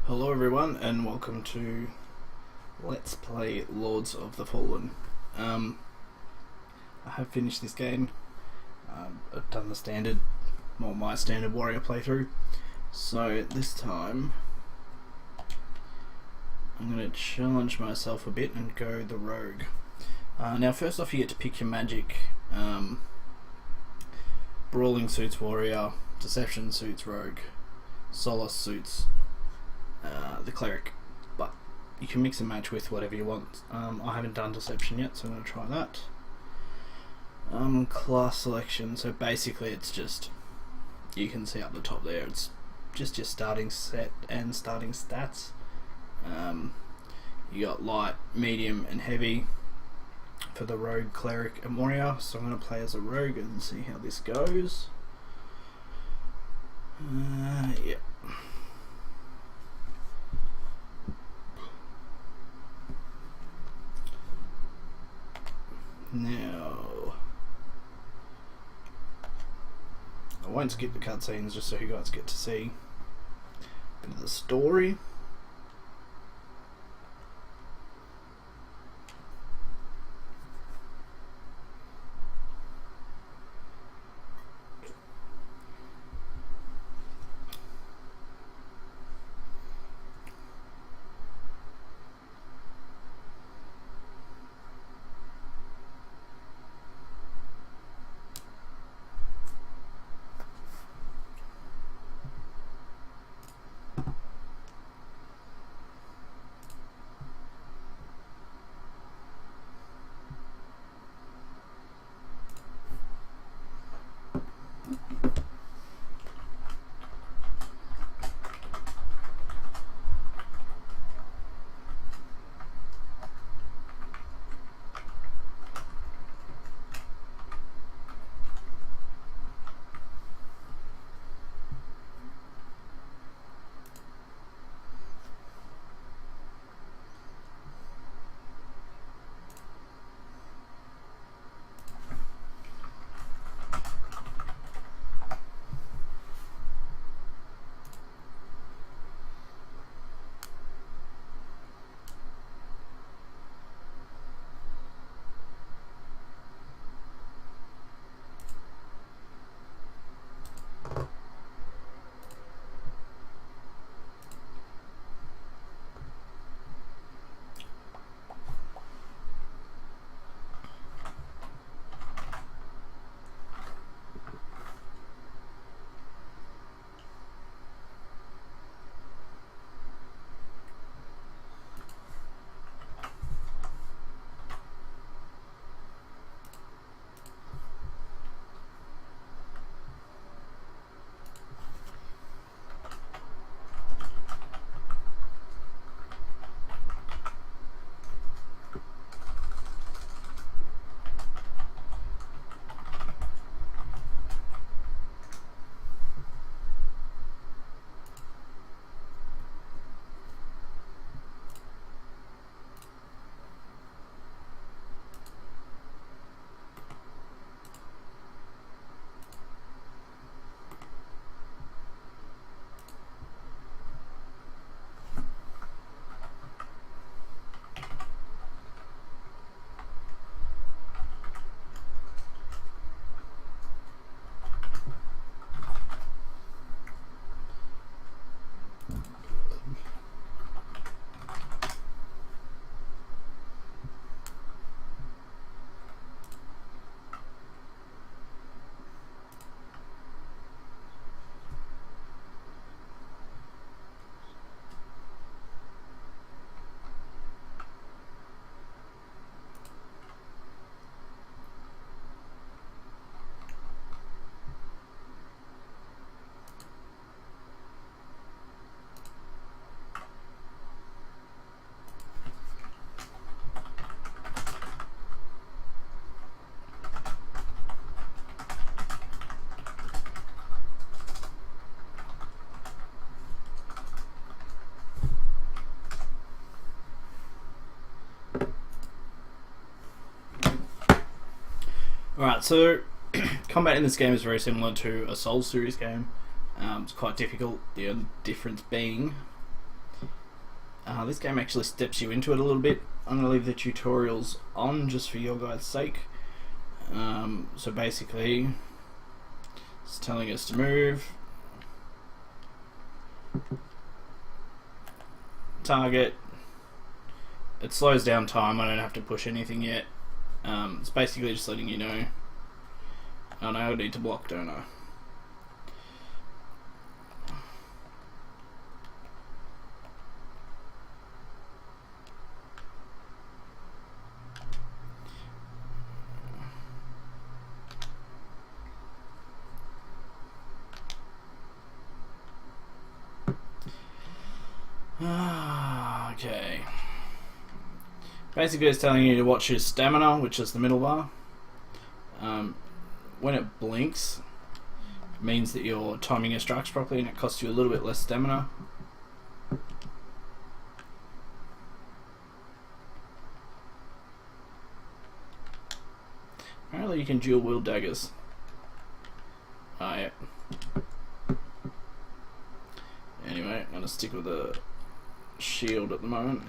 Hello everyone and welcome to Let's Play Lords of the Fallen. I have finished this game. I've done the standard, my standard warrior playthrough. So this time I'm going to challenge myself a bit and go the rogue. Now first off you get to pick your magic. Brawling suits warrior, deception suits rogue, solace suits the cleric, but you can mix and match with whatever you want. I haven't done deception yet, so I'm going to try that. Class selection, so basically it's just, you can see up the top there, it's just your starting set and starting stats. You got light, medium and heavy for the rogue, cleric and warrior, so I'm going to play as a rogue and see how this goes. Yep. Now, I won't skip the cutscenes just so you guys get to see a bit of the story. Alright, so combat in this game is very similar to a Souls series game. It's quite difficult, the only difference being This game actually steps you into it a little bit. I'm going to leave the tutorials on just for your guys' sake. So basically, it's telling us to move, target. It slows down time. I don't have to push anything yet. It's basically just letting you know. Oh no, I need to block, don't I? Okay. Basically, it's telling you to watch your stamina, which is the middle bar. When it blinks, it means that you're timing your strikes properly, and it costs you a little bit less stamina. Apparently, you can dual wield daggers. Oh, yeah. Anyway, I'm gonna stick with the shield at the moment.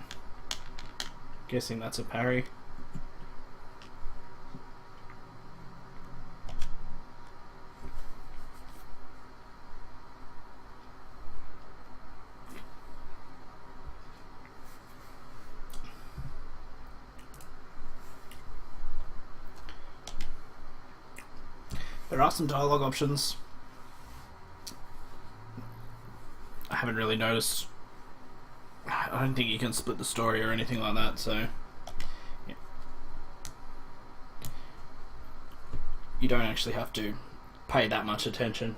Guessing that's a parry. There are some dialogue options. I haven't really noticed. I don't think you can split the story or anything like that, so yeah. You don't actually have to pay that much attention.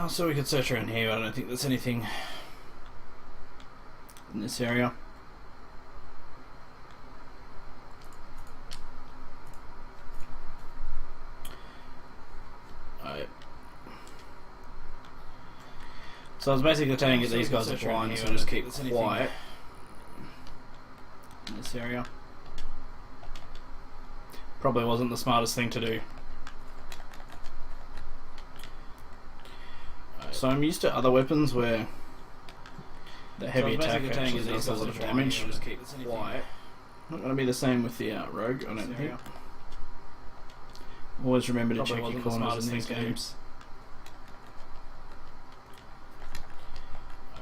So we could search around here, but I don't think there's anything in this area. Alright. So I was basically telling you these guys are blind, so just keep quiet in this area. Probably wasn't the smartest thing to do. So I'm used to other weapons where the heavy attack actually does a lot of damage. Just keep quiet. Not going to be the same with the rogue, I don't think. Always remember to check your corners in these games.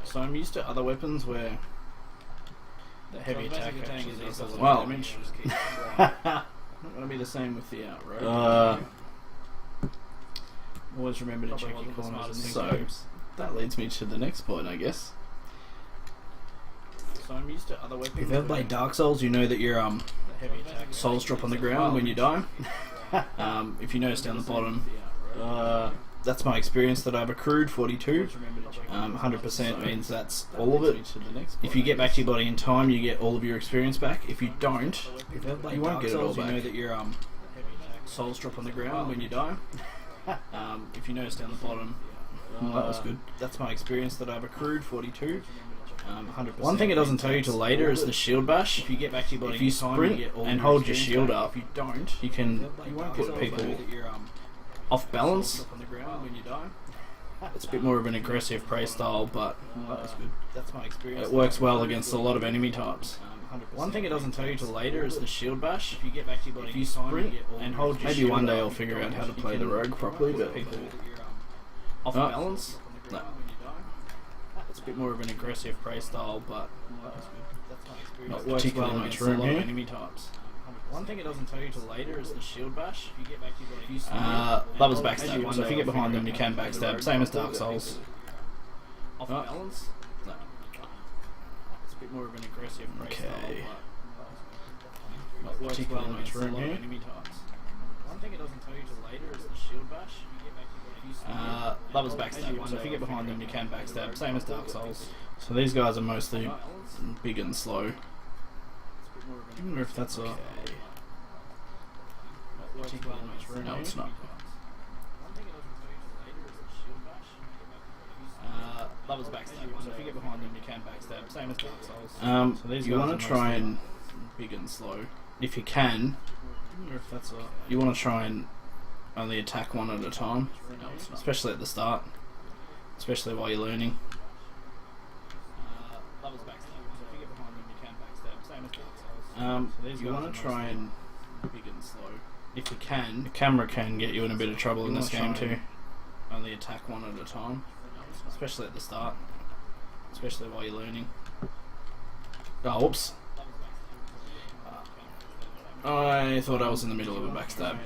So I'm used to other weapons where the heavy attack actually does a lot of damage. Not going to be the same with the rogue. Always remember to check your corners. So that leads me to the next point, I guess. So I'm used to other weapons. If you've ever played Dark Souls, you know that your souls drop on the ground when you die. If you notice down the bottom, that's my experience that I've accrued, 42. 100% means that's all of it. If you get back to your body in time, you get all of your experience back. If you don't, you won't get it all back. You know that your souls drop on the ground when you die. If you notice down the bottom, that was good. That's my experience that I've accrued, 42. 100%. One thing it doesn't tell you till later is the shield bash. If you get back to your body, if you sprint and hold your shield up, if you don't, you won't put people off balance. It's a bit more of an aggressive prey style, but that's my experience. It works well against a lot of enemy types. One thing it doesn't tell you till later is the shield bash. If you get back to your body, if you sprint and hold your shield up, maybe one day I'll figure out how to play the rogue properly, but people off balance. No. It's a bit more of an aggressive prey style, but not particularly much room here. Enemy types. One thing it doesn't tell you till later is the shield bash. If you get back to your body, that was backstab. So if you get behind them, you can backstab. Same as Dark Souls. Off balance. No. It's a bit more of an aggressive prey style, Not particularly much room here. One thing it doesn't tell you till later is the shield bash. That was backstab, so if you get behind them you can backstab, same as Dark Souls. So these guys are mostly big and slow. I wonder if that's a... No, it's not. That was backstab, so if you get behind them you can backstab, same as Dark Souls. So these you want to try and big and slow. If you can, I wonder if that's a... You want to try and only attack one at a time, especially at the start, especially while you're learning. You want to try and big and slow. If you can, the camera can get you in a bit of trouble in this game too. Only attack one at a time, especially at the start, especially while you're learning. Oh, whoops. I thought I was in the middle of a backstab.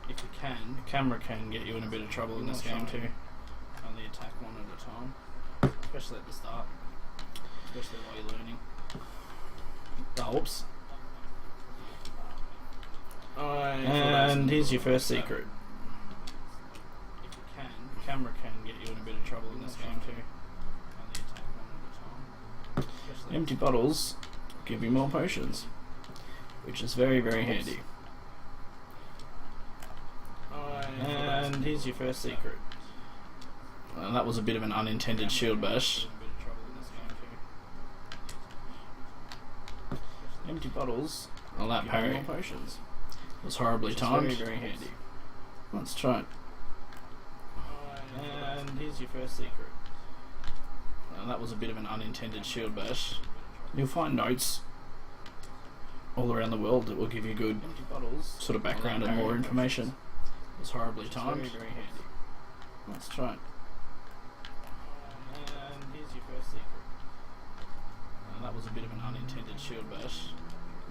If you can, the camera can get you in a bit of trouble in this game too. Only attack one at a time, especially at the start, especially while you're learning. Oh, whoops. And here's your first secret. If you can, the camera can get you in a bit of trouble in this game too. Only attack one at a time. Empty bottles give you more potions, which is very, very handy. And here's your first secret. That was a bit of an unintended shield bash. Empty bottles. Well, that parry potions was horribly timed. Very, very handy. Let's try it. And here's your first secret. That was a bit of an unintended shield bash. You'll find notes all around the world that will give you good sort of background and more information. It's horribly timed. Very, very handy. Let's try it. And here's your first secret. That was a bit of an unintended shield bash.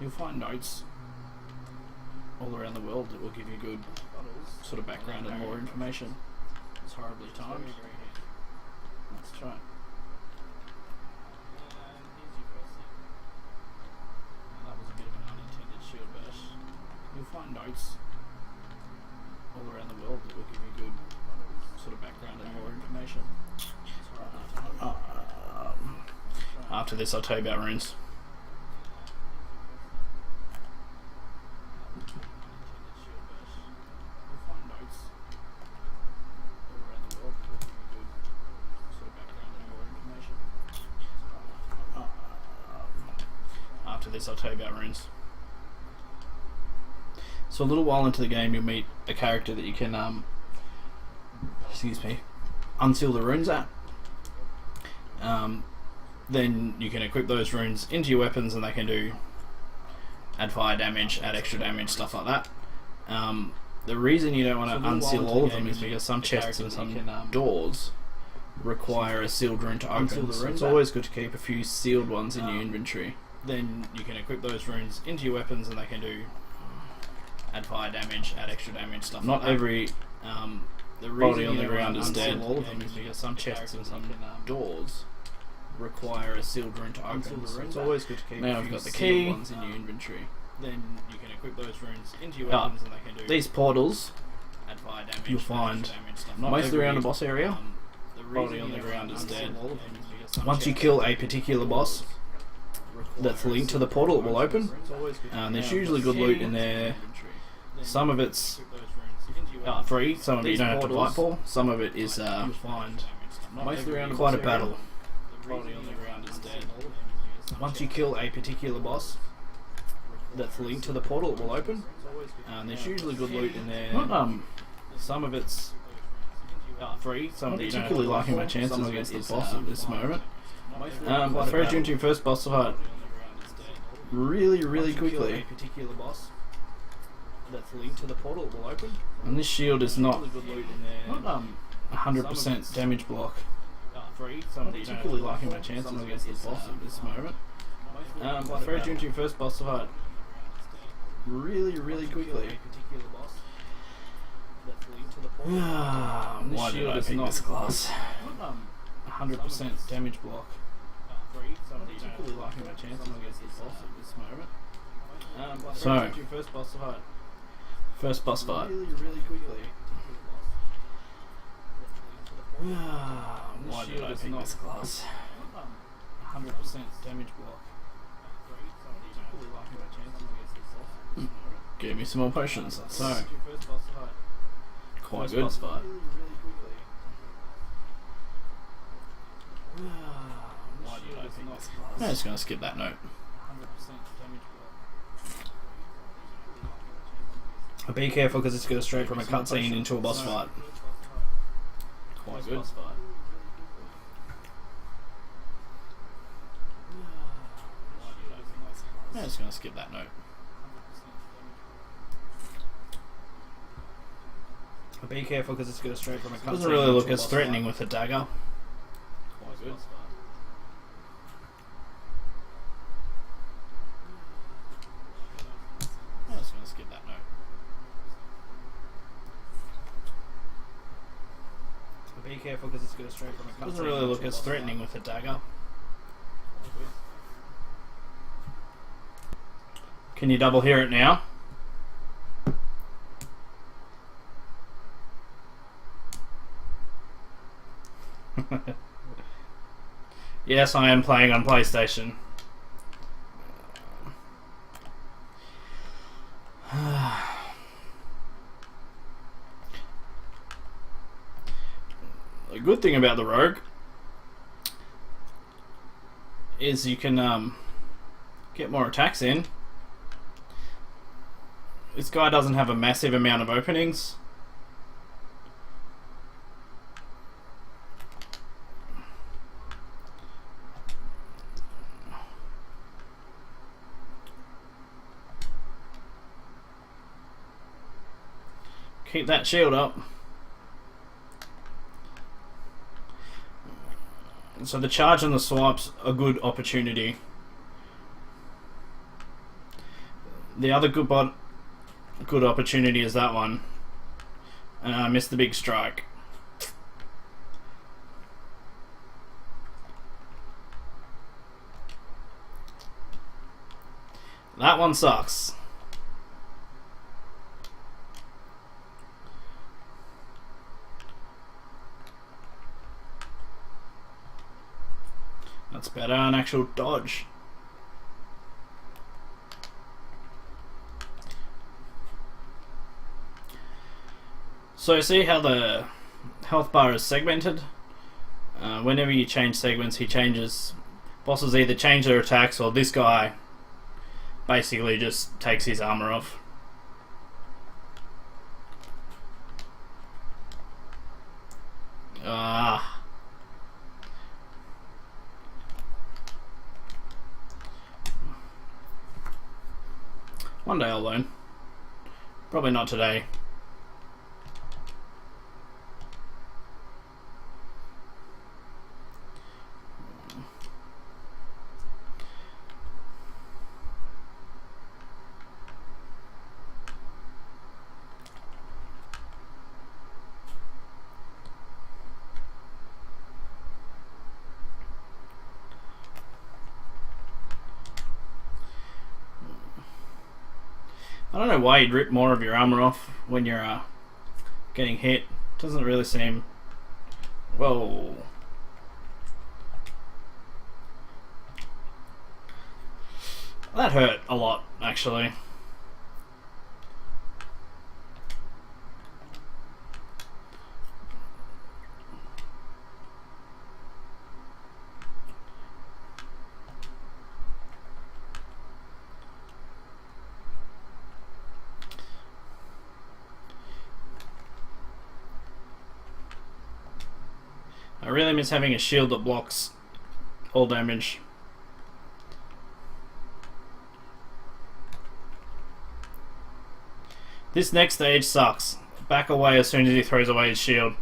You'll find notes all around the world that will give you good sort of background and more information. It's horribly timed. Very, very handy. Let's try it. And here's your first secret. That was a bit of an unintended shield bash. You'll find notes all around the world that will give you good sort of background and more information. After this I'll tell you about runes. After this I'll tell you about runes. So a little while into the game you'll meet a character that you can unseal the runes at. Then you can equip those runes into your weapons and they can do add fire damage, add extra damage, stuff like that. The reason you don't want to unseal all of them is because some chests and some doors require a sealed rune to open, so it's always good to keep a few sealed ones in your inventory. Then you can equip those runes into your weapons and they can do add fire damage, add extra damage, stuff like that. Not every body on the ground is dead. All of them is because some chests and some doors require a sealed rune to open, so it's always good to keep now a few sealed ones in your inventory. Then you can equip those runes into your weapons and they can do these portals. Add fire damage, you'll find mostly around the boss area. The body on the ground is dead. Once you kill a particular boss that's linked to the portal, it will open. There's usually good loot in there. Some of it's free, some of it you don't have to fight for. Some of it is mostly around quite a battle. Body on the ground is dead. Once you kill a particular boss that's linked to the portal, it will open. There's usually good loot in there. Some of it's free, some of it you don't have to fight for. I'm particularly liking my chances against the boss at this moment. I throw you into your first boss fight really, really quickly. That's linked to the portal, it will open. And this shield is not 100% damage block. I'm particularly liking my chances against the boss at this moment. I throw you into your first boss fight really, really quickly. Why did I pick this class? 100% damage block. I'm particularly liking my chances against the boss at this moment. So, your first boss fight. first boss fight. Really quickly. Why did I pick this class? 100% damage block. Give me some more potions. So, Your first boss fight. quite First good. boss fight. Why did I pick this class? I'm just going to skip that note. 100% damage block. Be careful because it's going straight from a cutscene into a boss fight. Quite good. Boss fight. I'm just going to skip that note. Be careful because it's going straight from a cutscene. Doesn't really look as threatening with a dagger. Quite good. I'm just going to skip that note. Be careful because it's going straight from a cutscene. Doesn't really look as threatening with a dagger. Can you double hear it now? Yes, I am playing on PlayStation. The good thing about the Rogue is you can get more attacks in. This guy doesn't have a massive amount of openings. Keep that shield up. So the charge and the swipe's a good opportunity. The other good opportunity is that one. And I missed the big strike. That one sucks. That's better, an actual dodge. So see how the health bar is segmented? Whenever you change segments, he changes. Bosses either change their attacks or this guy basically just takes his armor off. One day I'll learn. Probably not today. I don't know why you'd rip more of your armor off when you're getting hit. Doesn't really seem... Whoa. That hurt a lot, actually. I really miss having a shield that blocks all damage. This next stage sucks. Back away as soon as he throws away his shield.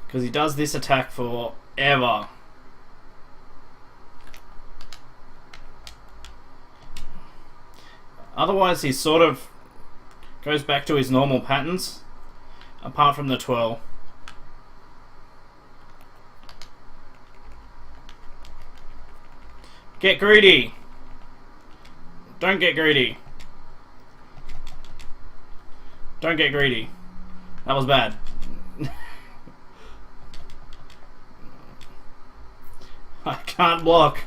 Because he does this attack forever. Otherwise he sort of goes back to his normal patterns. Apart from the twirl. Get greedy! Don't get greedy. Don't get greedy. That was bad. I can't block.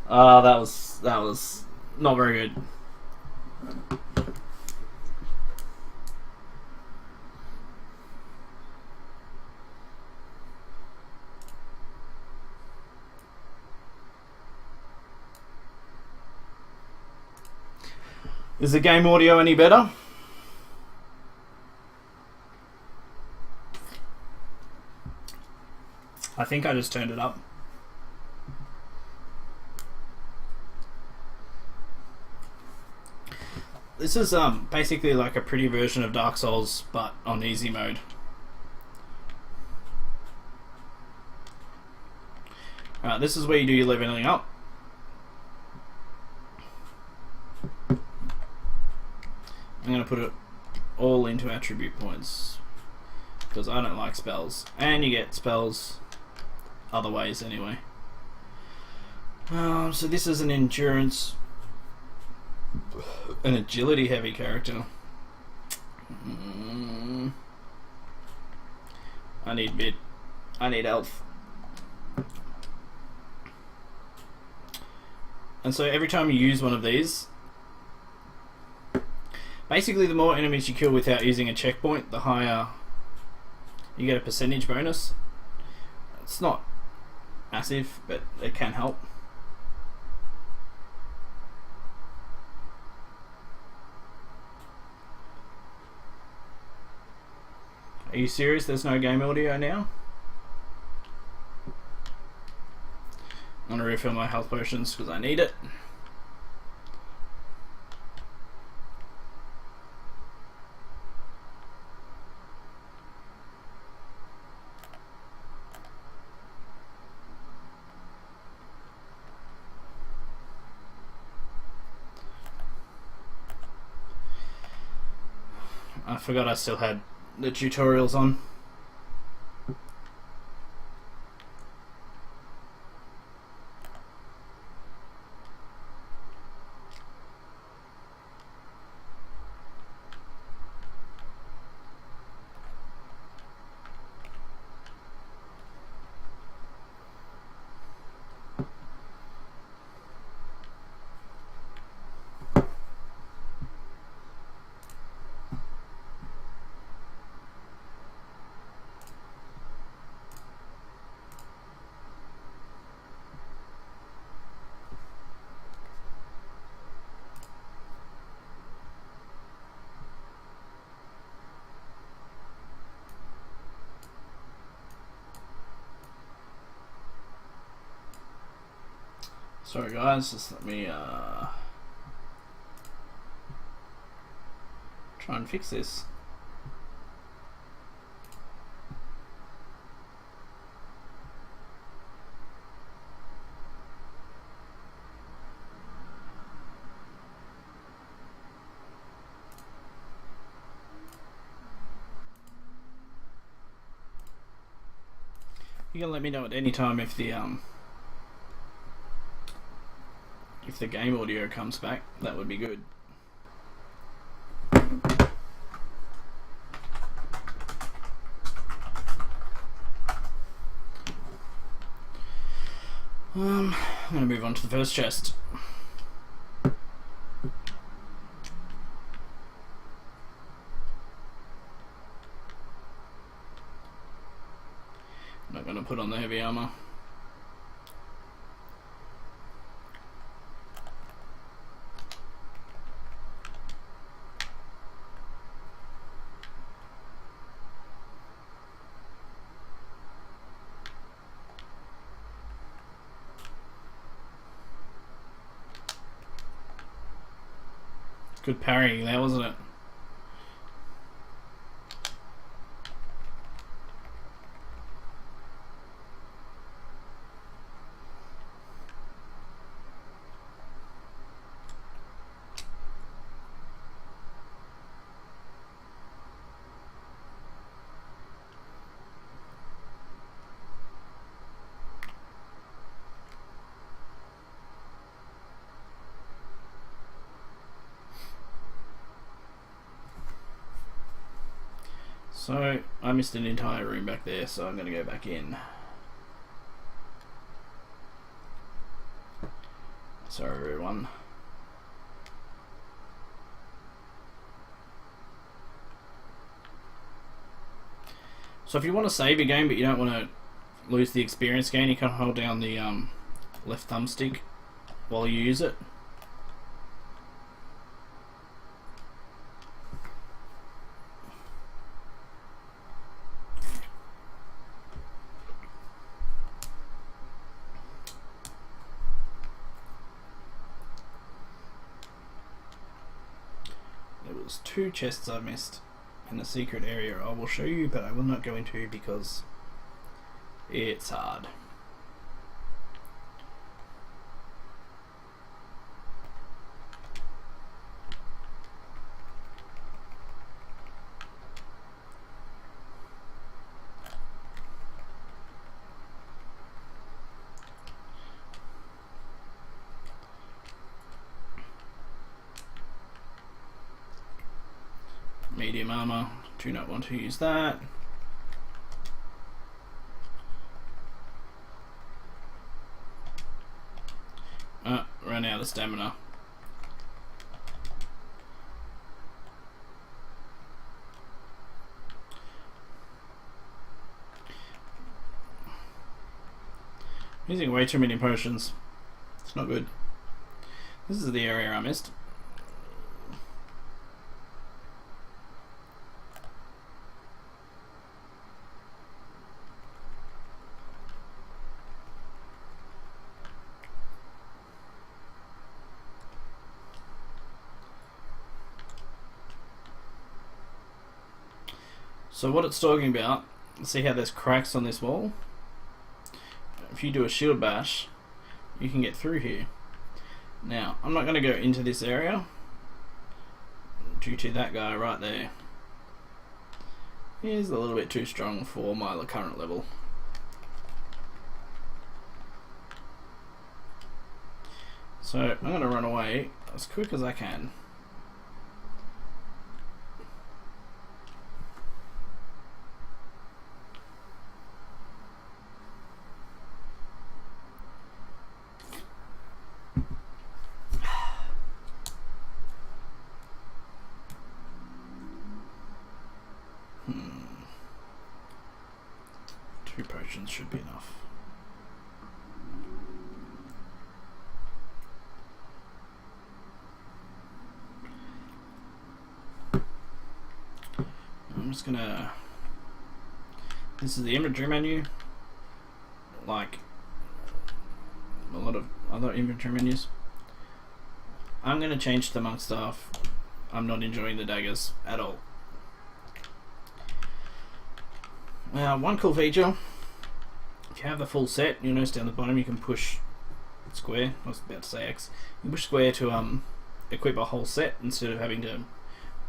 That was not very good. Is the game audio any better? I think I just turned it up. This is basically like a pretty version of Dark Souls, but on easy mode. Alright, this is where you do your leveling up. I'm going to put it all into attribute points because I don't like spells, and you get spells other ways anyway. So this is an endurance, an agility heavy character. I need bit. I need health. And so every time you use one of these, basically the more enemies you kill without using a checkpoint, the higher you get a percentage bonus. It's not massive, but it can help. Are you serious? There's no game audio now? I'm gonna refill my health potions because I need it. I forgot I still had the tutorials on. Sorry guys, just let me try and fix this. You can let me know at any time if the game audio comes back. That would be good. I'm gonna move on to the first chest. Not gonna put on the heavy armor. Good parrying there, wasn't it? So I missed an entire room back there, so I'm going to go back in. Sorry everyone. So if you want to save your game but you don't want to lose the experience gain, you can hold down the left thumbstick while you use it. There was 2 chests I missed in a secret area I will show you, but I will not go into because it's hard. Medium armor, do not want to use that. Ran out of stamina. Using way too many potions. It's not good. This is the area I missed. So what it's talking about, see how there's cracks on this wall? If you do a shield bash, you can get through here. Now, I'm not going to go into this area due to that guy right there. He's a little bit too strong for my current level. So I'm going to run away as quick as I can. Two potions should be enough. I'm just gonna... This is the inventory menu, like a lot of other inventory menus. I'm gonna change to monk staff. I'm not enjoying the daggers at all. Now, one cool feature, if you have the full set, you'll notice down the bottom you can push square, I was about to say X, you can push square to equip a whole set instead of having to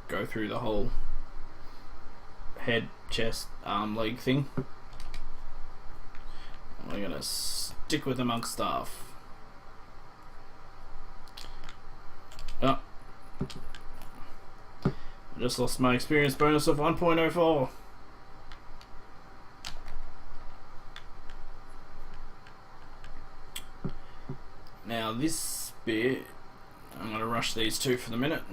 go through the whole head, chest, arm, leg thing. We're going to stick with the monk staff. Oh. I just lost my experience bonus of 1.04. Now this bit, I'm going to rush these two for the minute.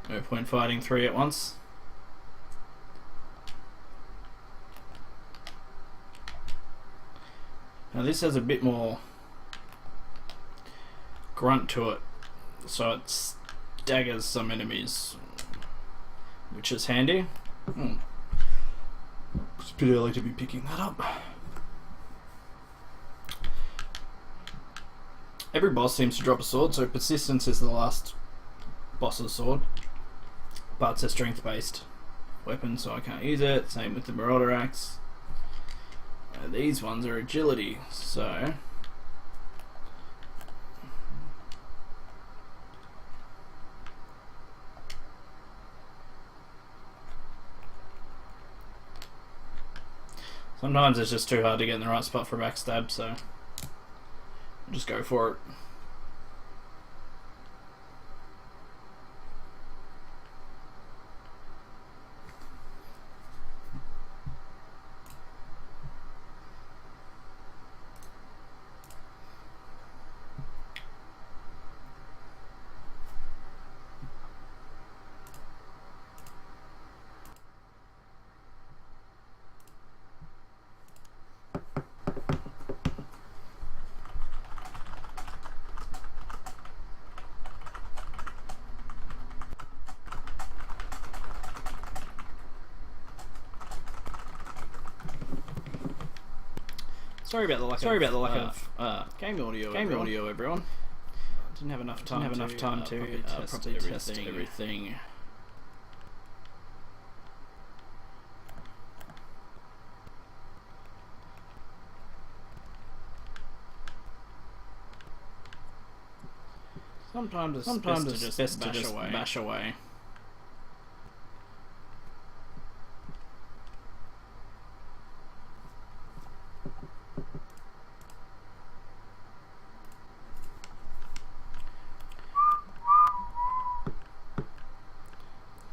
No point fighting 3 at once. Now this has a bit more grunt to it, so it daggers some enemies, which is handy. It's a bit early to be picking that up. Every boss seems to drop a sword, so persistence is the last boss's sword, but it's a strength based weapon, so I can't use it. Same with the Marauder Axe. These ones are agility, so sometimes it's just too hard to get in the right spot for a backstab, so I'll just go for it. Sorry about the lack of game audio, everyone. Didn't have enough time to test everything. Sometimes it's best to just bash away.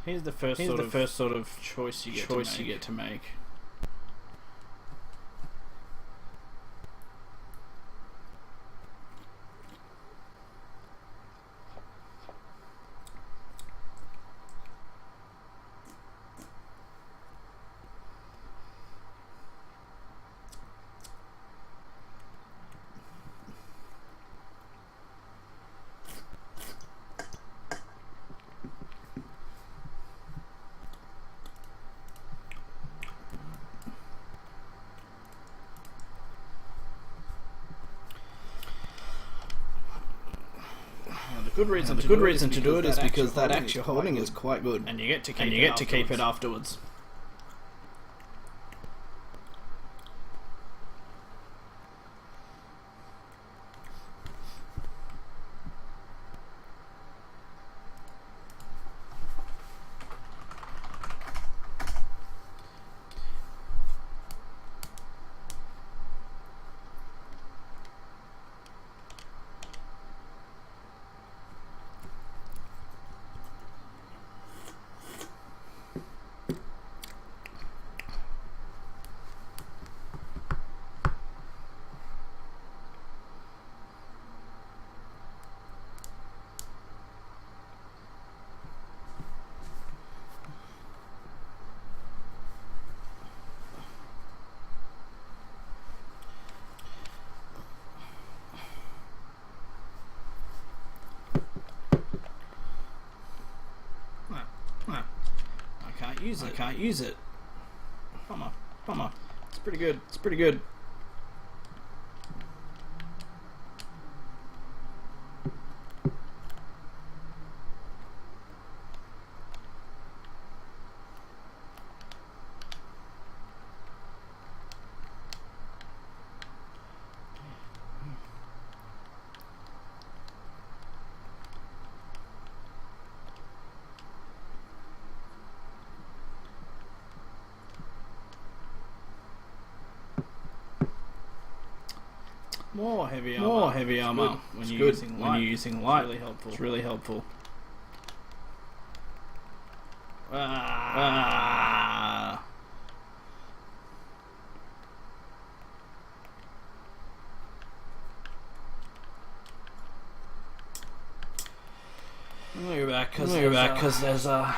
Here's the first sort of choice you get to make. The good reason to do it is because that actual holding is quite good, and you get to keep it afterwards. I can't use it. Bummer. It's pretty good. More heavy armor when you're using light. It's really helpful. We'll go back because there's a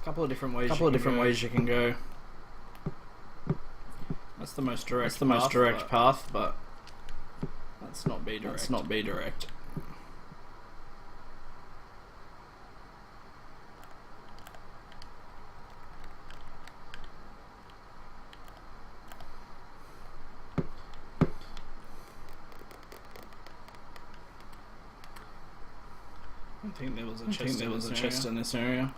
couple of different ways you can go. That's the most direct path, but let's not be direct. I don't think there was a chest in this area.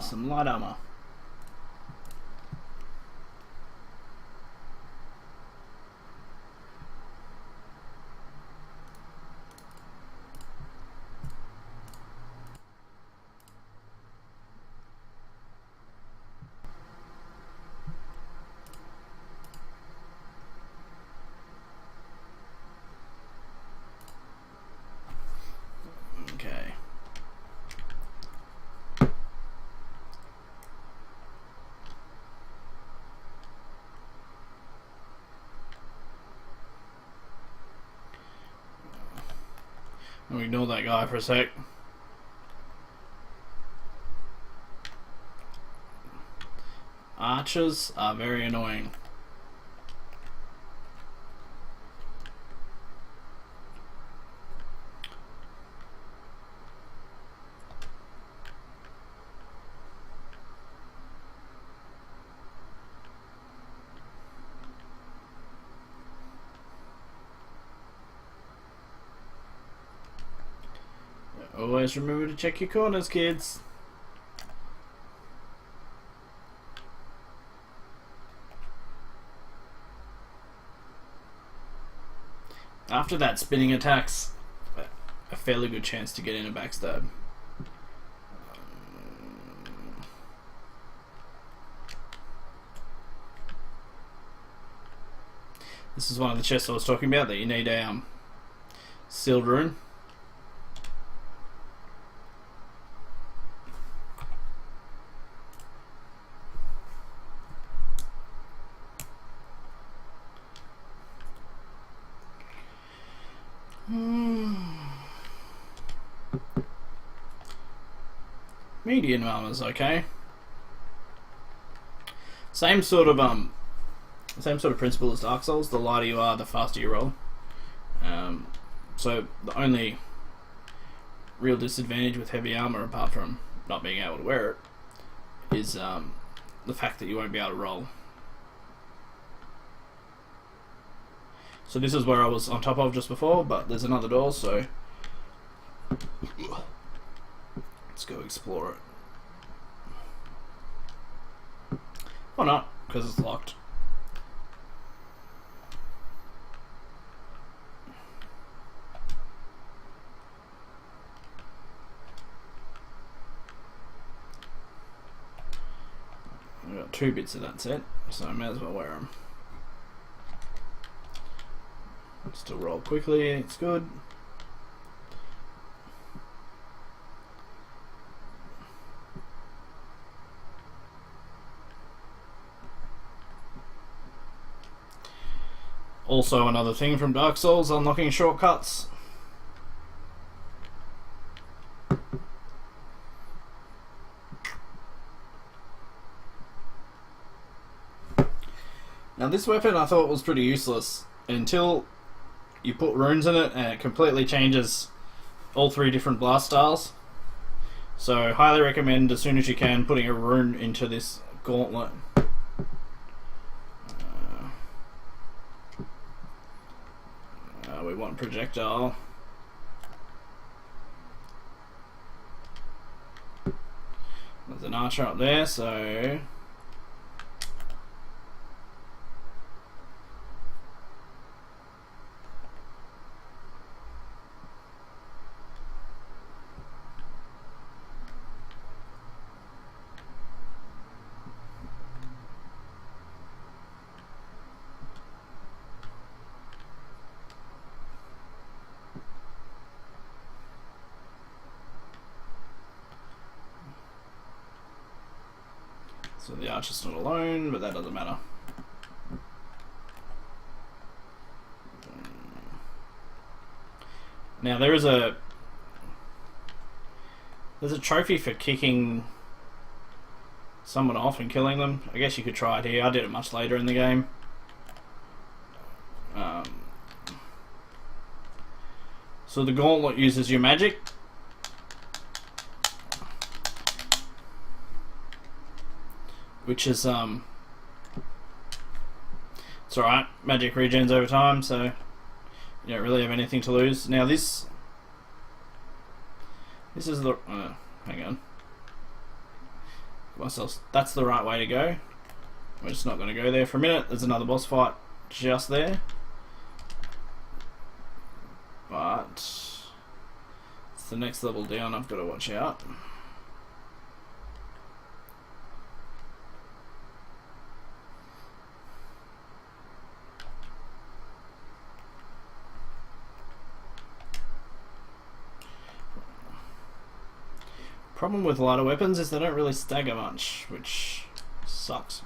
Some light armor. Okay. We'll ignore that guy for a sec. archers are very annoying. Always remember to check your corners, kids. After that, spinning attacks a fairly good chance to get in a backstab. This is one of the chests I was talking about that you need a sealed rune. Median armor's okay. Same sort of principle as Dark Souls. The lighter you are, the faster you roll. So the only real disadvantage with heavy armor, apart from not being able to wear it, is the fact that you won't be able to roll. So this is where I was on top of just before, but there's another door, so let's go explore it. Or not, because it's locked. I've got 2 bits of that set, so I may as well wear them. Still roll quickly, it's good. Also another thing from Dark Souls, unlocking shortcuts. Now this weapon I thought was pretty useless until you put runes in it, and it completely changes all 3 different blast styles. So highly recommend, as soon as you can, putting a rune into this gauntlet. We want projectile. There's an archer up there, so the archer's not alone, but that doesn't matter. Now there's a trophy for kicking someone off and killing them. I guess you could try it here. I did it much later in the game. So the gauntlet uses your magic. Which is, it's alright, magic regens over time, so you don't really have anything to lose. Now this is the, hang on. That's the right way to go. We're just not going to go there for a minute. There's another boss fight just there. But it's the next level down, I've got to watch out. Problem with a lot of weapons is they don't really stagger much, which sucks.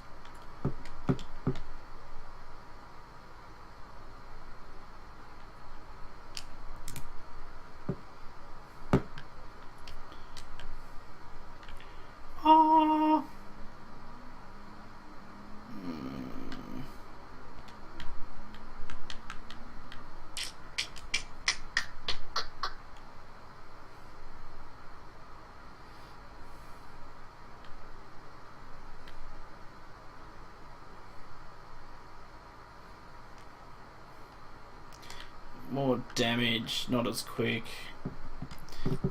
more damage, not as quick,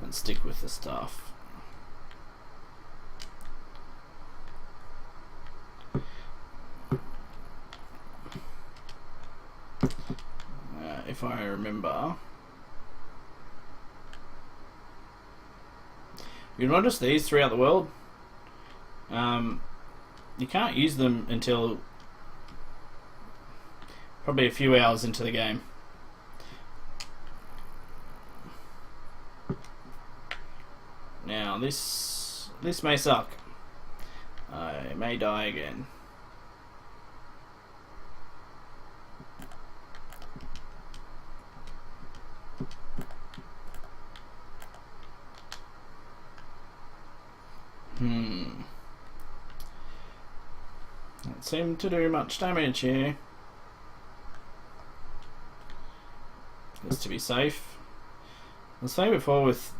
and stick with the stuff. If I remember, you'll notice these throughout the world. You can't use them until probably a few hours into the game. Now this may suck. I may die again. Don't seem to do much damage here. Just to be safe. I was saying before with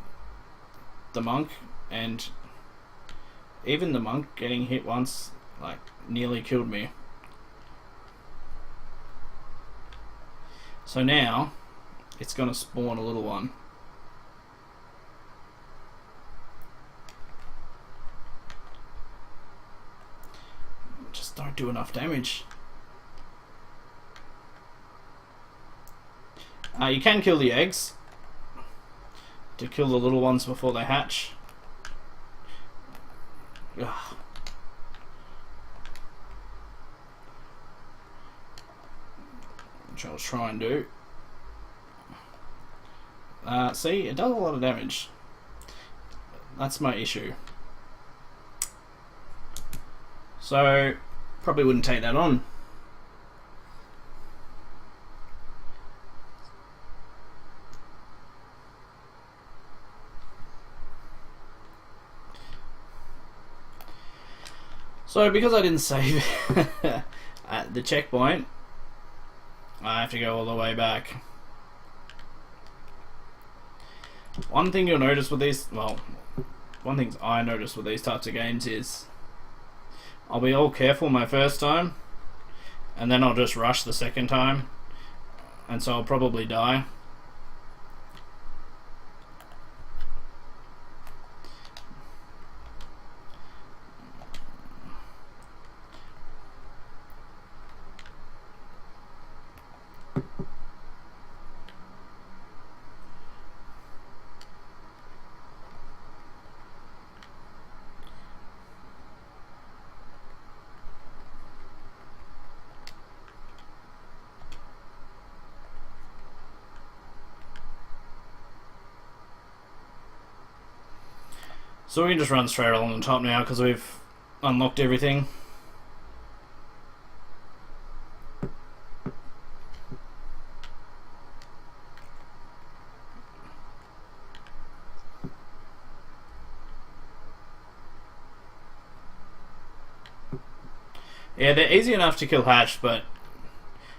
the monk, and even the monk getting hit once, like, nearly killed me. So now it's gonna spawn a little one. Just don't do enough damage. You can kill the eggs to kill the little ones before they hatch. Ugh. Which I'll try and do. See, it does a lot of damage. That's my issue. So, probably wouldn't take that on. So, because I didn't save at the checkpoint, I have to go all the way back. One thing you'll notice with these, well, one thing I notice with these types of games is I'll be all careful my first time, and then I'll just rush the second time, and so I'll probably die. So we can just run straight along the top now because we've unlocked everything. Yeah, they're easy enough to kill hatched, but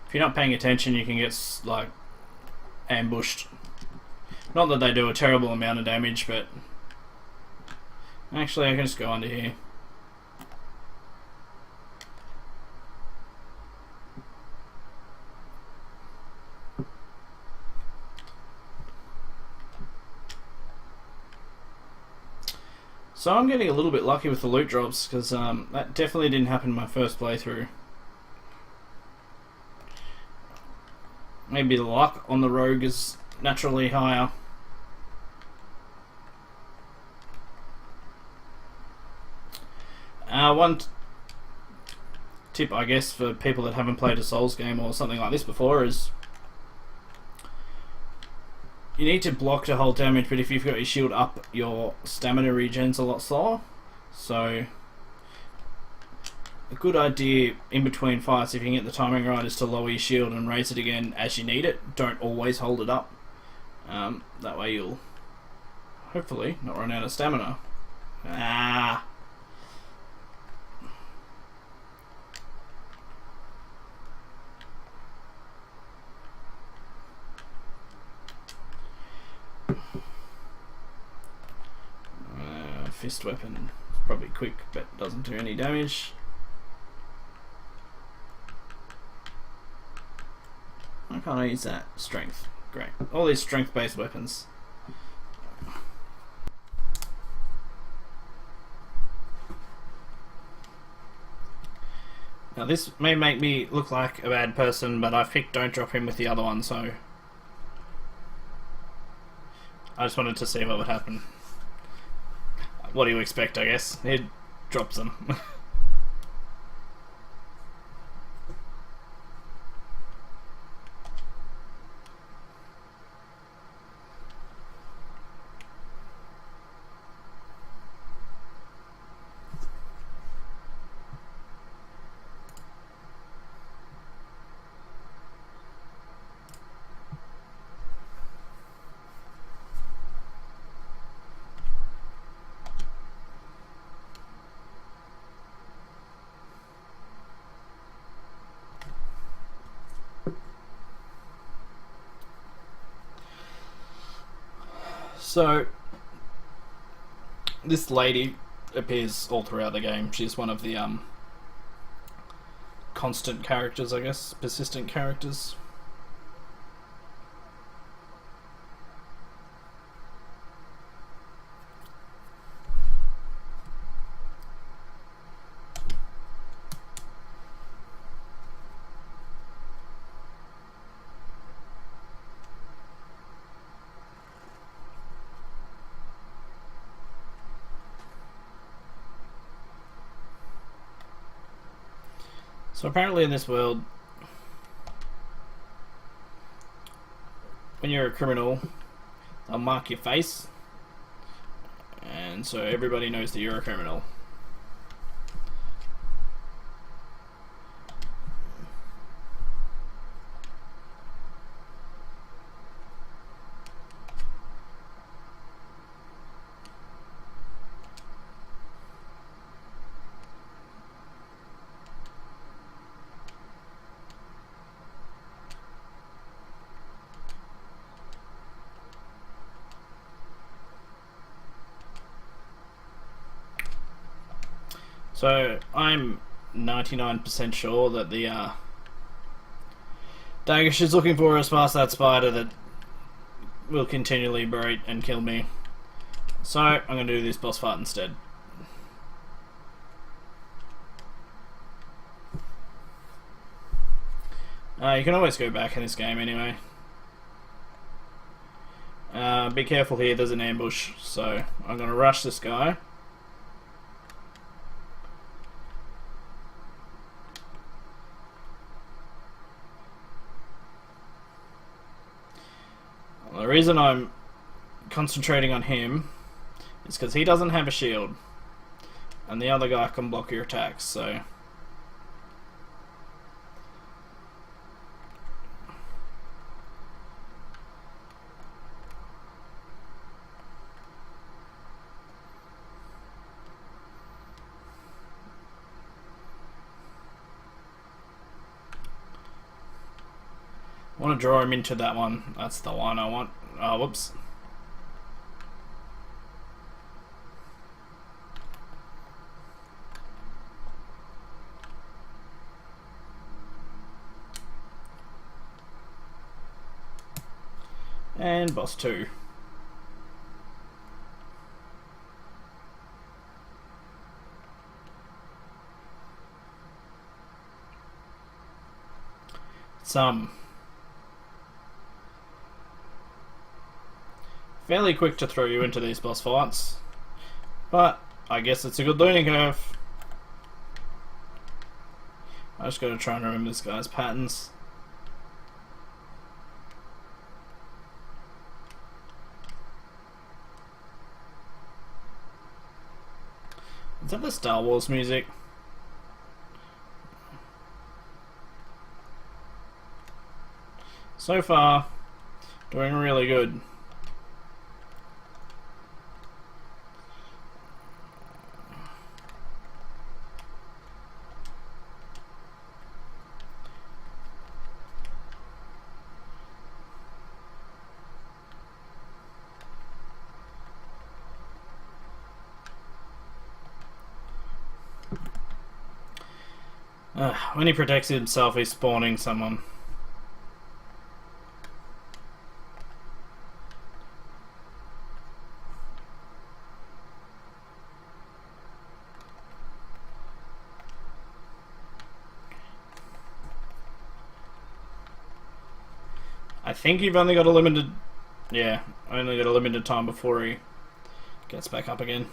if you're not paying attention, you can get, like, ambushed. Not that they do a terrible amount of damage, but actually, I can just go under here. So I'm getting a little bit lucky with the loot drops, because that definitely didn't happen in my first playthrough. Maybe the luck on the rogue is naturally higher. One tip, I guess, for people that haven't played a Souls game or something like this before is you need to block to hold damage, but if you've got your shield up, your stamina regen's a lot slower. So a good idea in between fights, if you can get the timing right, is to lower your shield and raise it again as you need it. Don't always hold it up. That way you'll hopefully not run out of stamina. Fist weapon, probably quick, but doesn't do any damage. Why can't I use that? Strength. Great. All these strength-based weapons. Now this may make me look like a bad person, but I picked don't drop him with the other one, so I just wanted to see what would happen. What do you expect, I guess? He drops them. So, this lady appears all throughout the game. She's one of the constant characters, I guess, persistent characters. So apparently in this world, when you're a criminal, they'll mark your face, and so everybody knows that you're a criminal. So I'm 99% sure that the dagger she's looking for is past that spider that will continually berate and kill me. So I'm going to do this boss fight instead. You can always go back in this game anyway. Be careful here, there's an ambush, so I'm going to rush this guy. The reason I'm concentrating on him is because he doesn't have a shield, and the other guy can block your attacks, so I want to draw him into that one. That's the one I want. Oh, whoops. And boss 2. Fairly quick to throw you into these boss fights, but I guess it's a good learning curve. I just gotta try and remember this guy's patterns. Is that the Star Wars music? So far, doing really good. When he protects himself, he's spawning someone. think you've only got a limited... Yeah, only got a limited time before he gets back up again.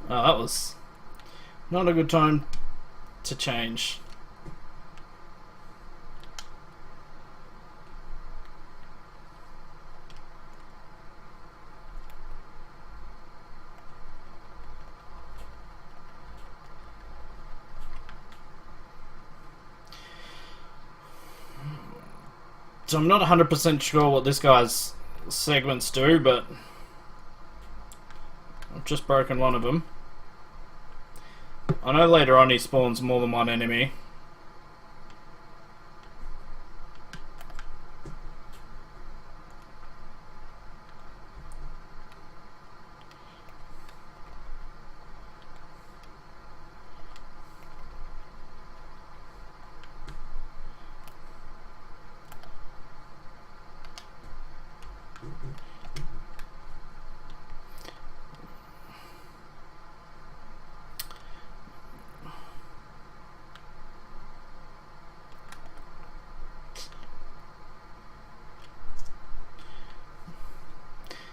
Oh, that was not a good time to change. So I'm not 100% sure what this guy's segments do, but I've just broken one of them. I know later on he spawns more than one enemy.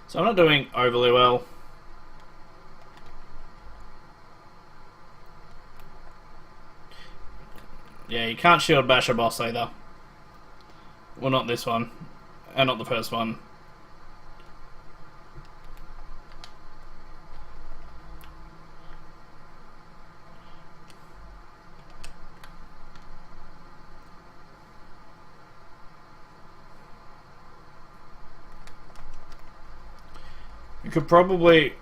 So I'm not doing overly well. Yeah, you can't shield bash a boss either. Well, not this one. And not the first one. You could probably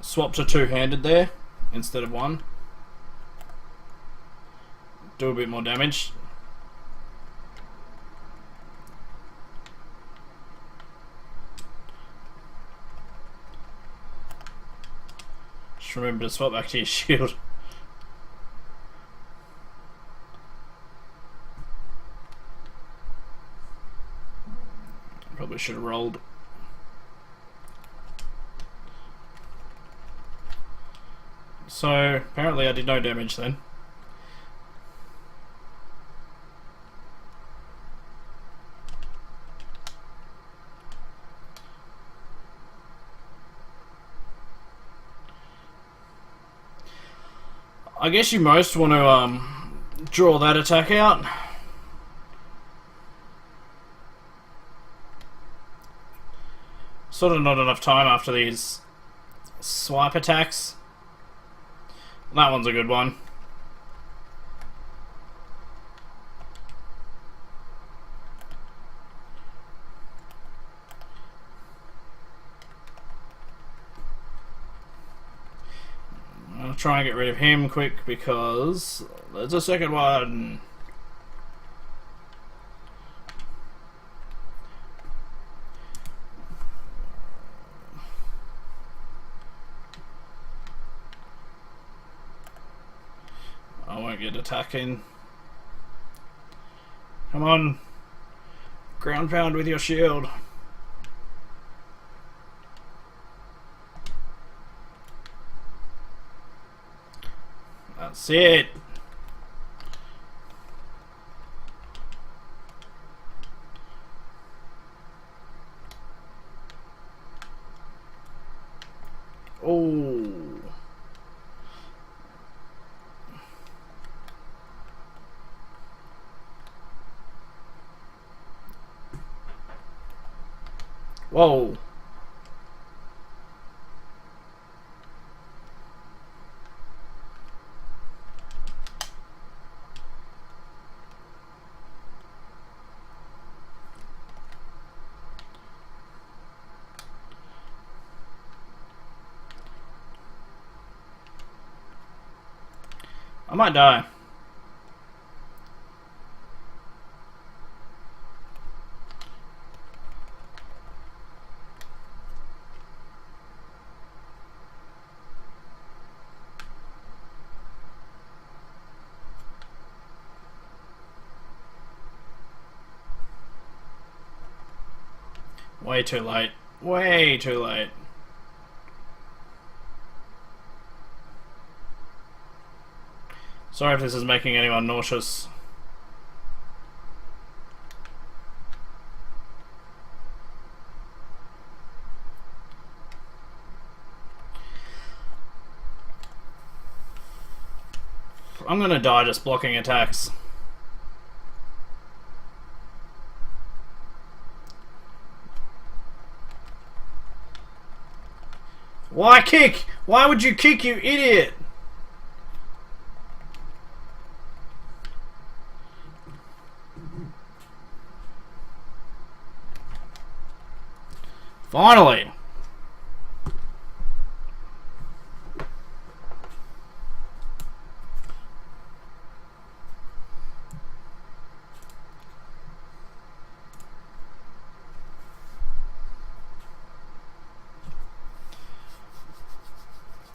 swap to two-handed there instead of one. Do a bit more damage. Just remember to swap back to your shield. Probably should have rolled. So, apparently I did no damage then. I guess you most want to draw that attack out. Sort of not enough time after these swipe attacks. That one's a good one. I'll try and get rid of him quick because there's a second one. I won't get attacking. Come on. Ground pound with your shield. That's it. Oh. Whoa. I might die. Way too late. Way too late. Sorry if this is making anyone nauseous. I'm gonna die just blocking attacks. Why kick? Why would you kick, you idiot? Finally!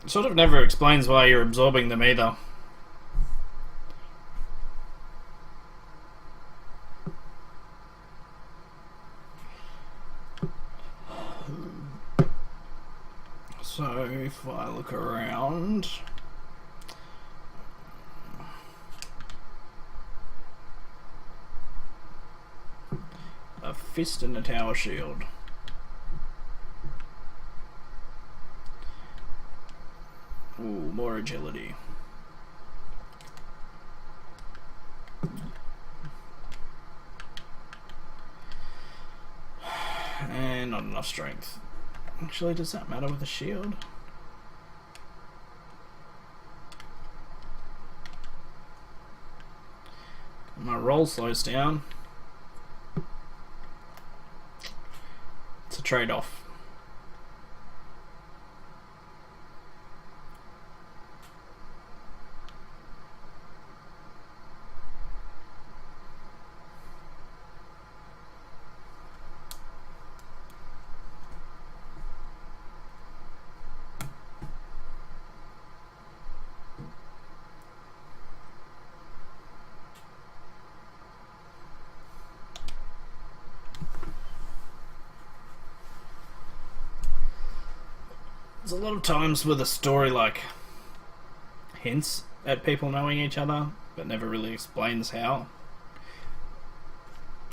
It sort of never explains why you're absorbing them either. So if I look around, a fist and a tower shield. Ooh, more agility. And not enough strength. Actually, does that matter with the shield? My roll slows down. It's a trade-off. There's a lot of times with a story like hints at people knowing each other, but never really explains how.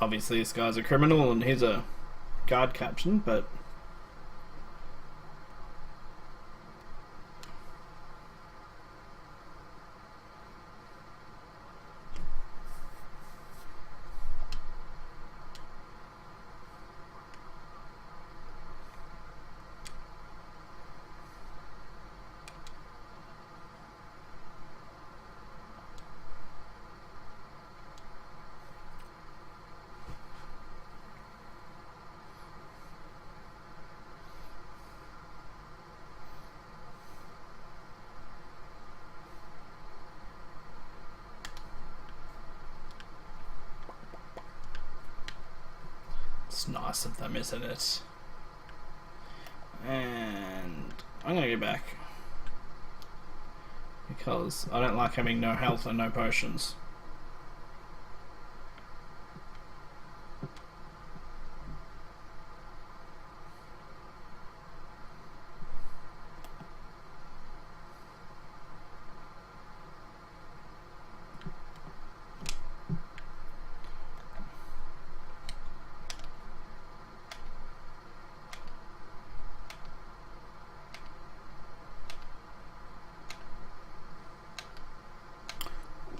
Obviously this guy's a criminal and he's a guard captain, but it's nice of them, isn't it? And I'm gonna go back because I don't like having no health and no potions.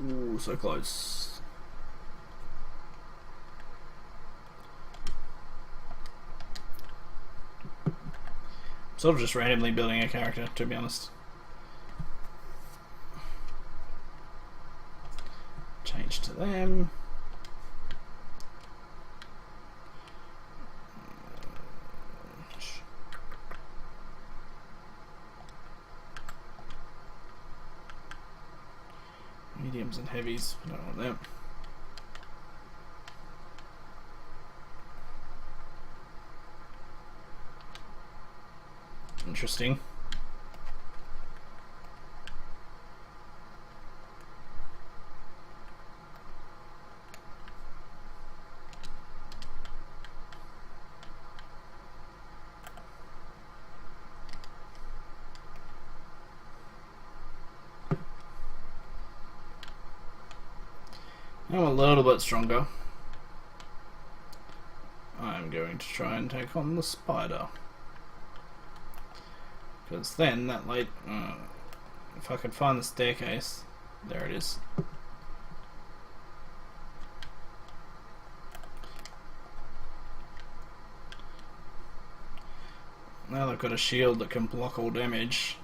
Ooh, so close. Sort of just randomly building a character, to be honest. Change to them. Mediums and heavies, I don't want that. Interesting. I'm a little bit stronger. I'm going to try and take on the spider. Because then that late... if I could find the staircase... There it is. Now they've got a shield that can block all damage.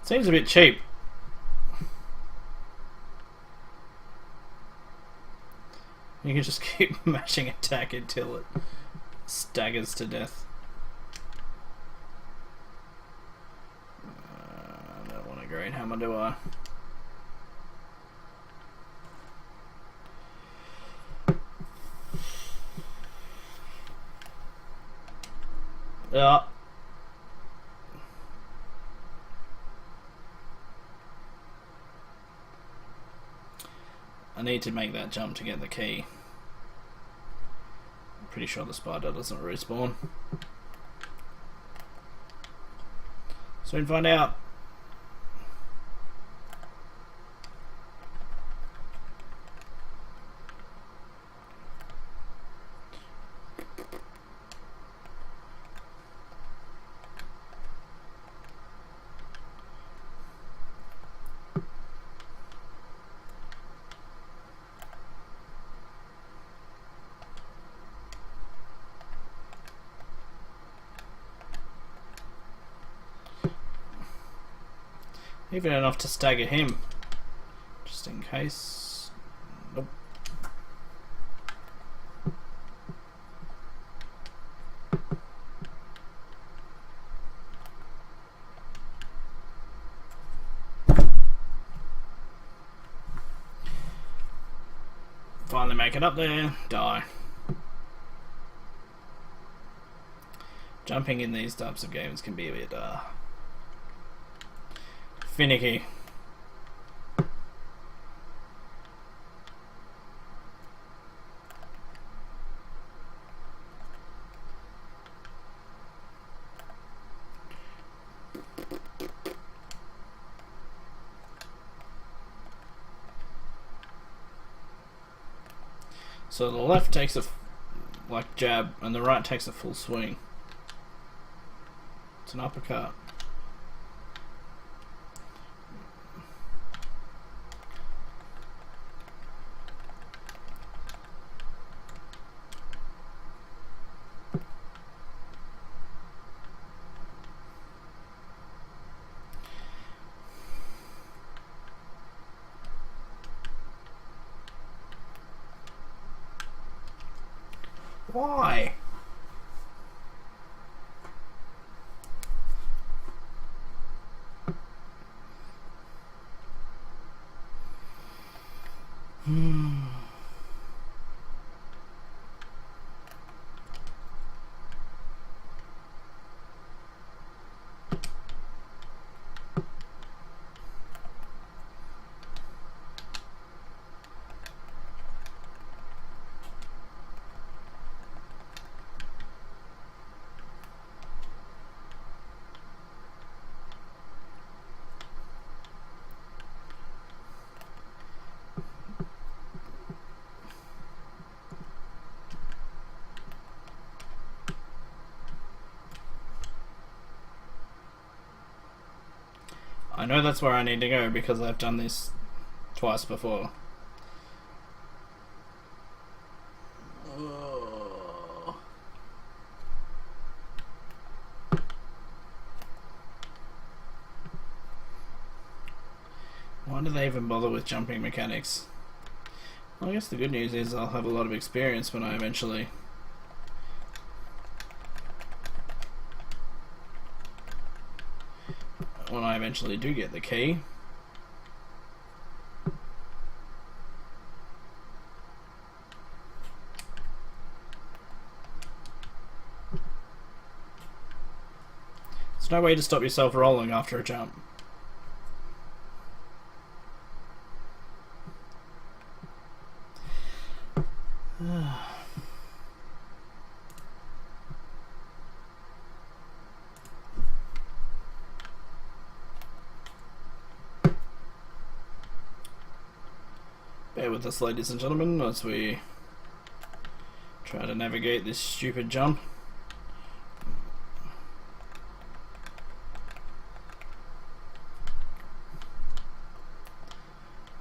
Seems a bit cheap. You can just keep mashing attack until it staggers to death. I don't want a great hammer, do I? Yeah. I need to make that jump to get the key. I'm pretty sure the spider doesn't respawn. Soon find out. Even enough to stagger him. Just in case. Nope. Finally make it up there. Die. Jumping in these types of games can be a bit finicky. So the left takes a jab and the right takes a full swing. It's an uppercut. Why? I know that's where I need to go because I've done this twice before. Why do they even bother with jumping mechanics? Well, I guess the good news is I'll have a lot of experience when I eventually do get the key. There's no way to stop yourself rolling after a jump. Bear with us, ladies and gentlemen, as we try to navigate this stupid jump.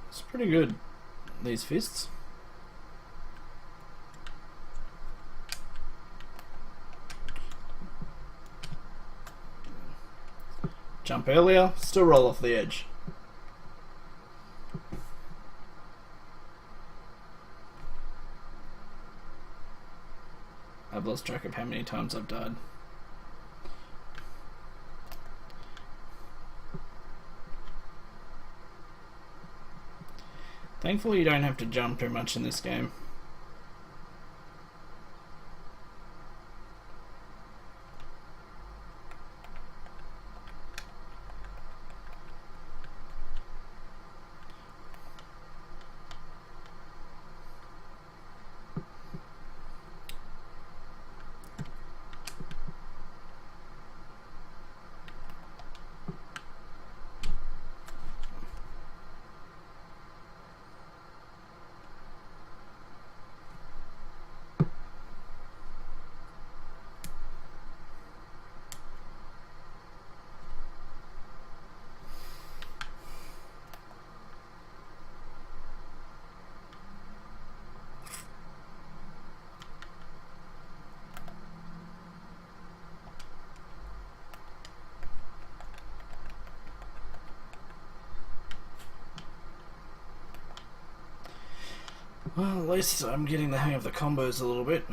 It's pretty good, these fists. Jump earlier, still roll off the edge. I've lost track of how many times I've died. Thankfully you don't have to jump too much in this game. Well, at least I'm getting the hang of the combos a little bit.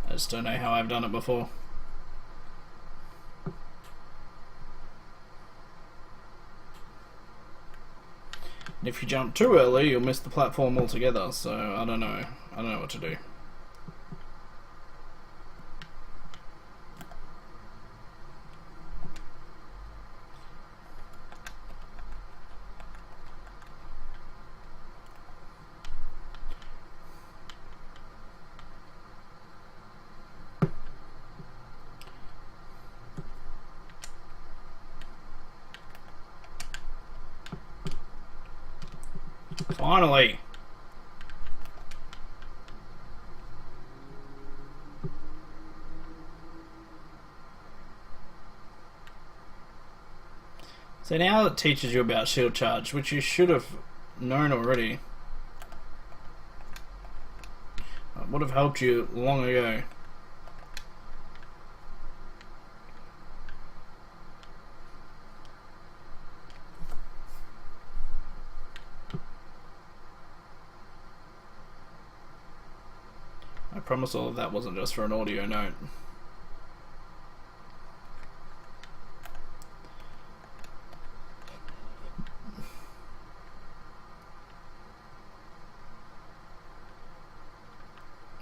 I just don't know how I've done it before. And if you jump too early, you'll miss the platform altogether, so I don't know. I don't know what to do. Finally! So now it teaches you about shield charge, which you should have known already. It would have helped you long ago. I promise all of that wasn't just for an audio note.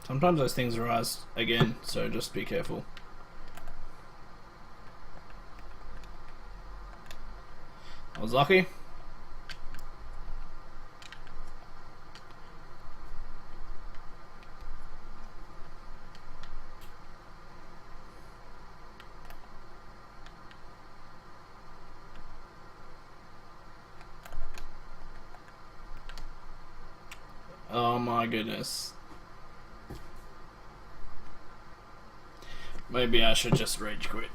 Sometimes those things arise again, so just be careful. I was lucky. Oh my goodness. Maybe I should just rage quit.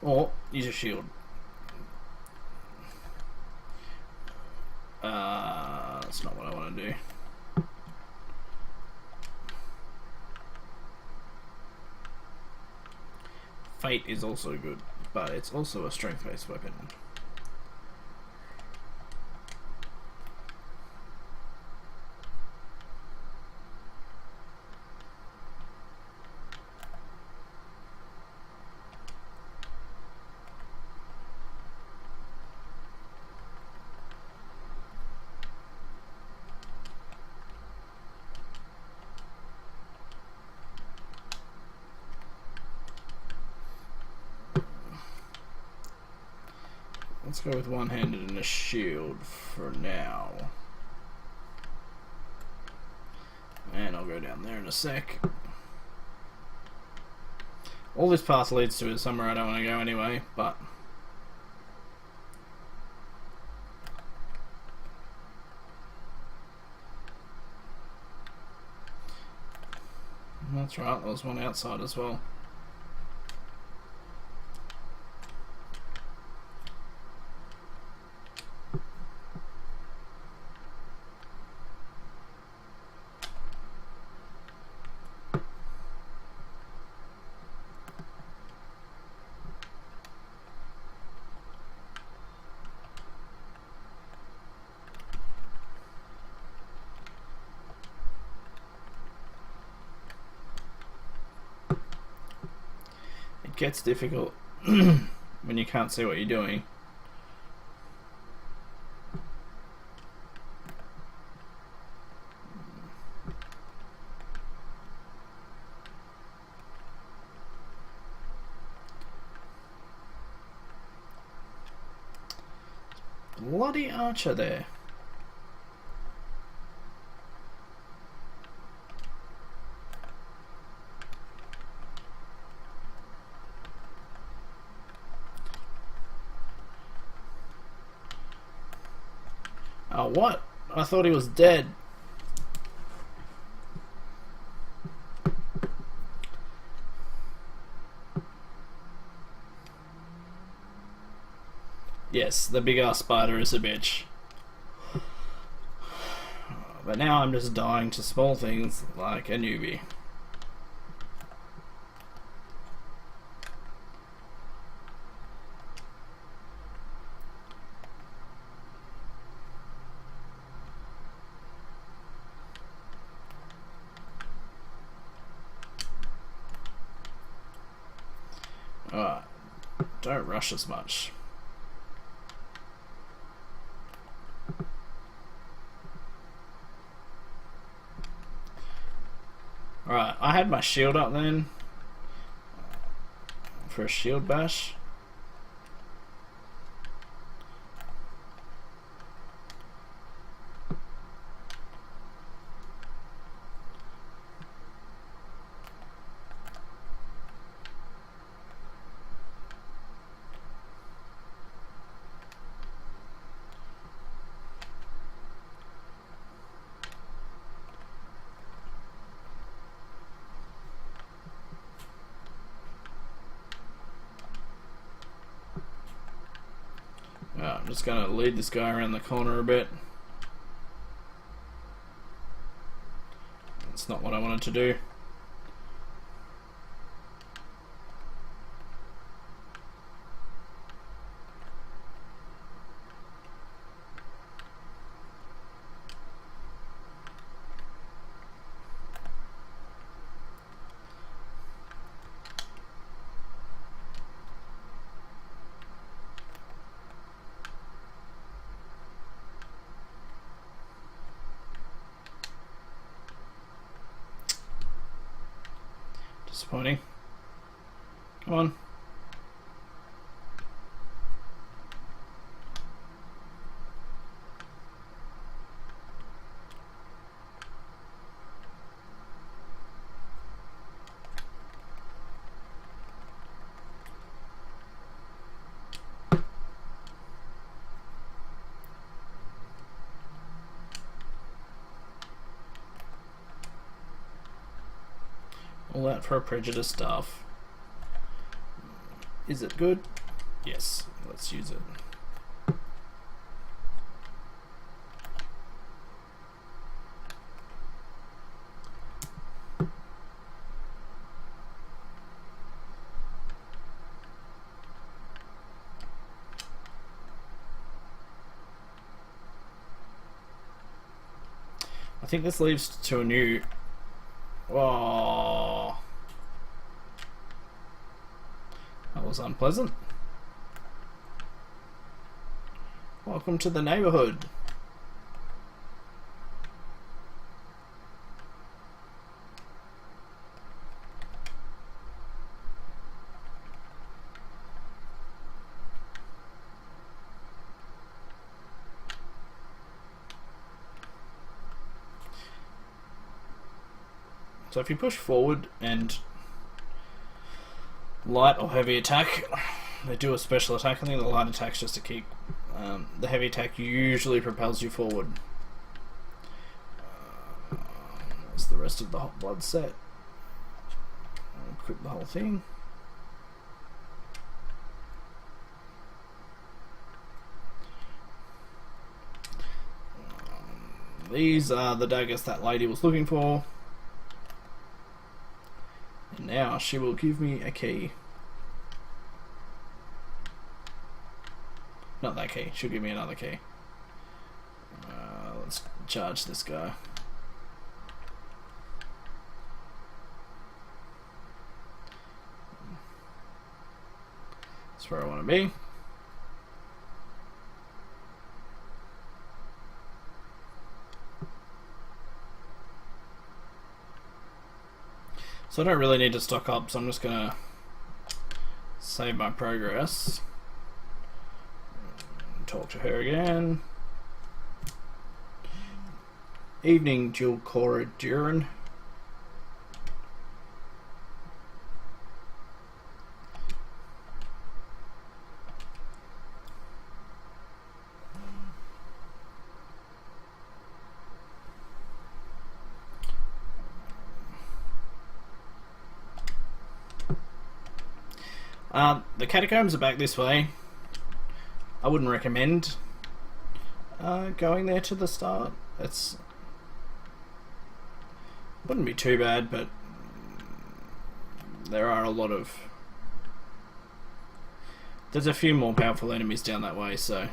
Or use a shield. That's not what I want to do. Fate is also good, but it's also a strength-based weapon. Let's go with one-handed and a shield for now. And I'll go down there in a sec. All this path leads to is somewhere I don't want to go anyway, but... That's right, there was one outside as well. It gets difficult when you can't see what you're doing. Bloody archer there. Oh, what? I thought he was dead. Yes, the big ass spider is a bitch. But now I'm just dying to small things like a newbie. Alright, don't rush as much. Alright, I had my shield up then for a shield bash. I'm just gonna lead this guy around the corner a bit. That's not what I wanted to do. Disappointing. Come on. All that for a prejudice staff. Is it good? Yes, let's use it. I think this leads to a new... Oh, that was unpleasant. Welcome to the neighborhood. So if you push forward and light or heavy attack, they do a special attack. I think the light attack's just to keep. The heavy attack usually propels you forward. That's the rest of the hot blood set. I'll equip the whole thing. These are the daggers that lady was looking for. And now she will give me a key. Not that key, she'll give me another key. Let's charge this guy. That's where I want to be. So I don't really need to stock up, so I'm just gonna save my progress. Talk to her again. Evening, Jill Cora Duran. The catacombs are back this way. I wouldn't recommend going there to the start. It's wouldn't be too bad, but there are a lot of there's a few more powerful enemies down that way, so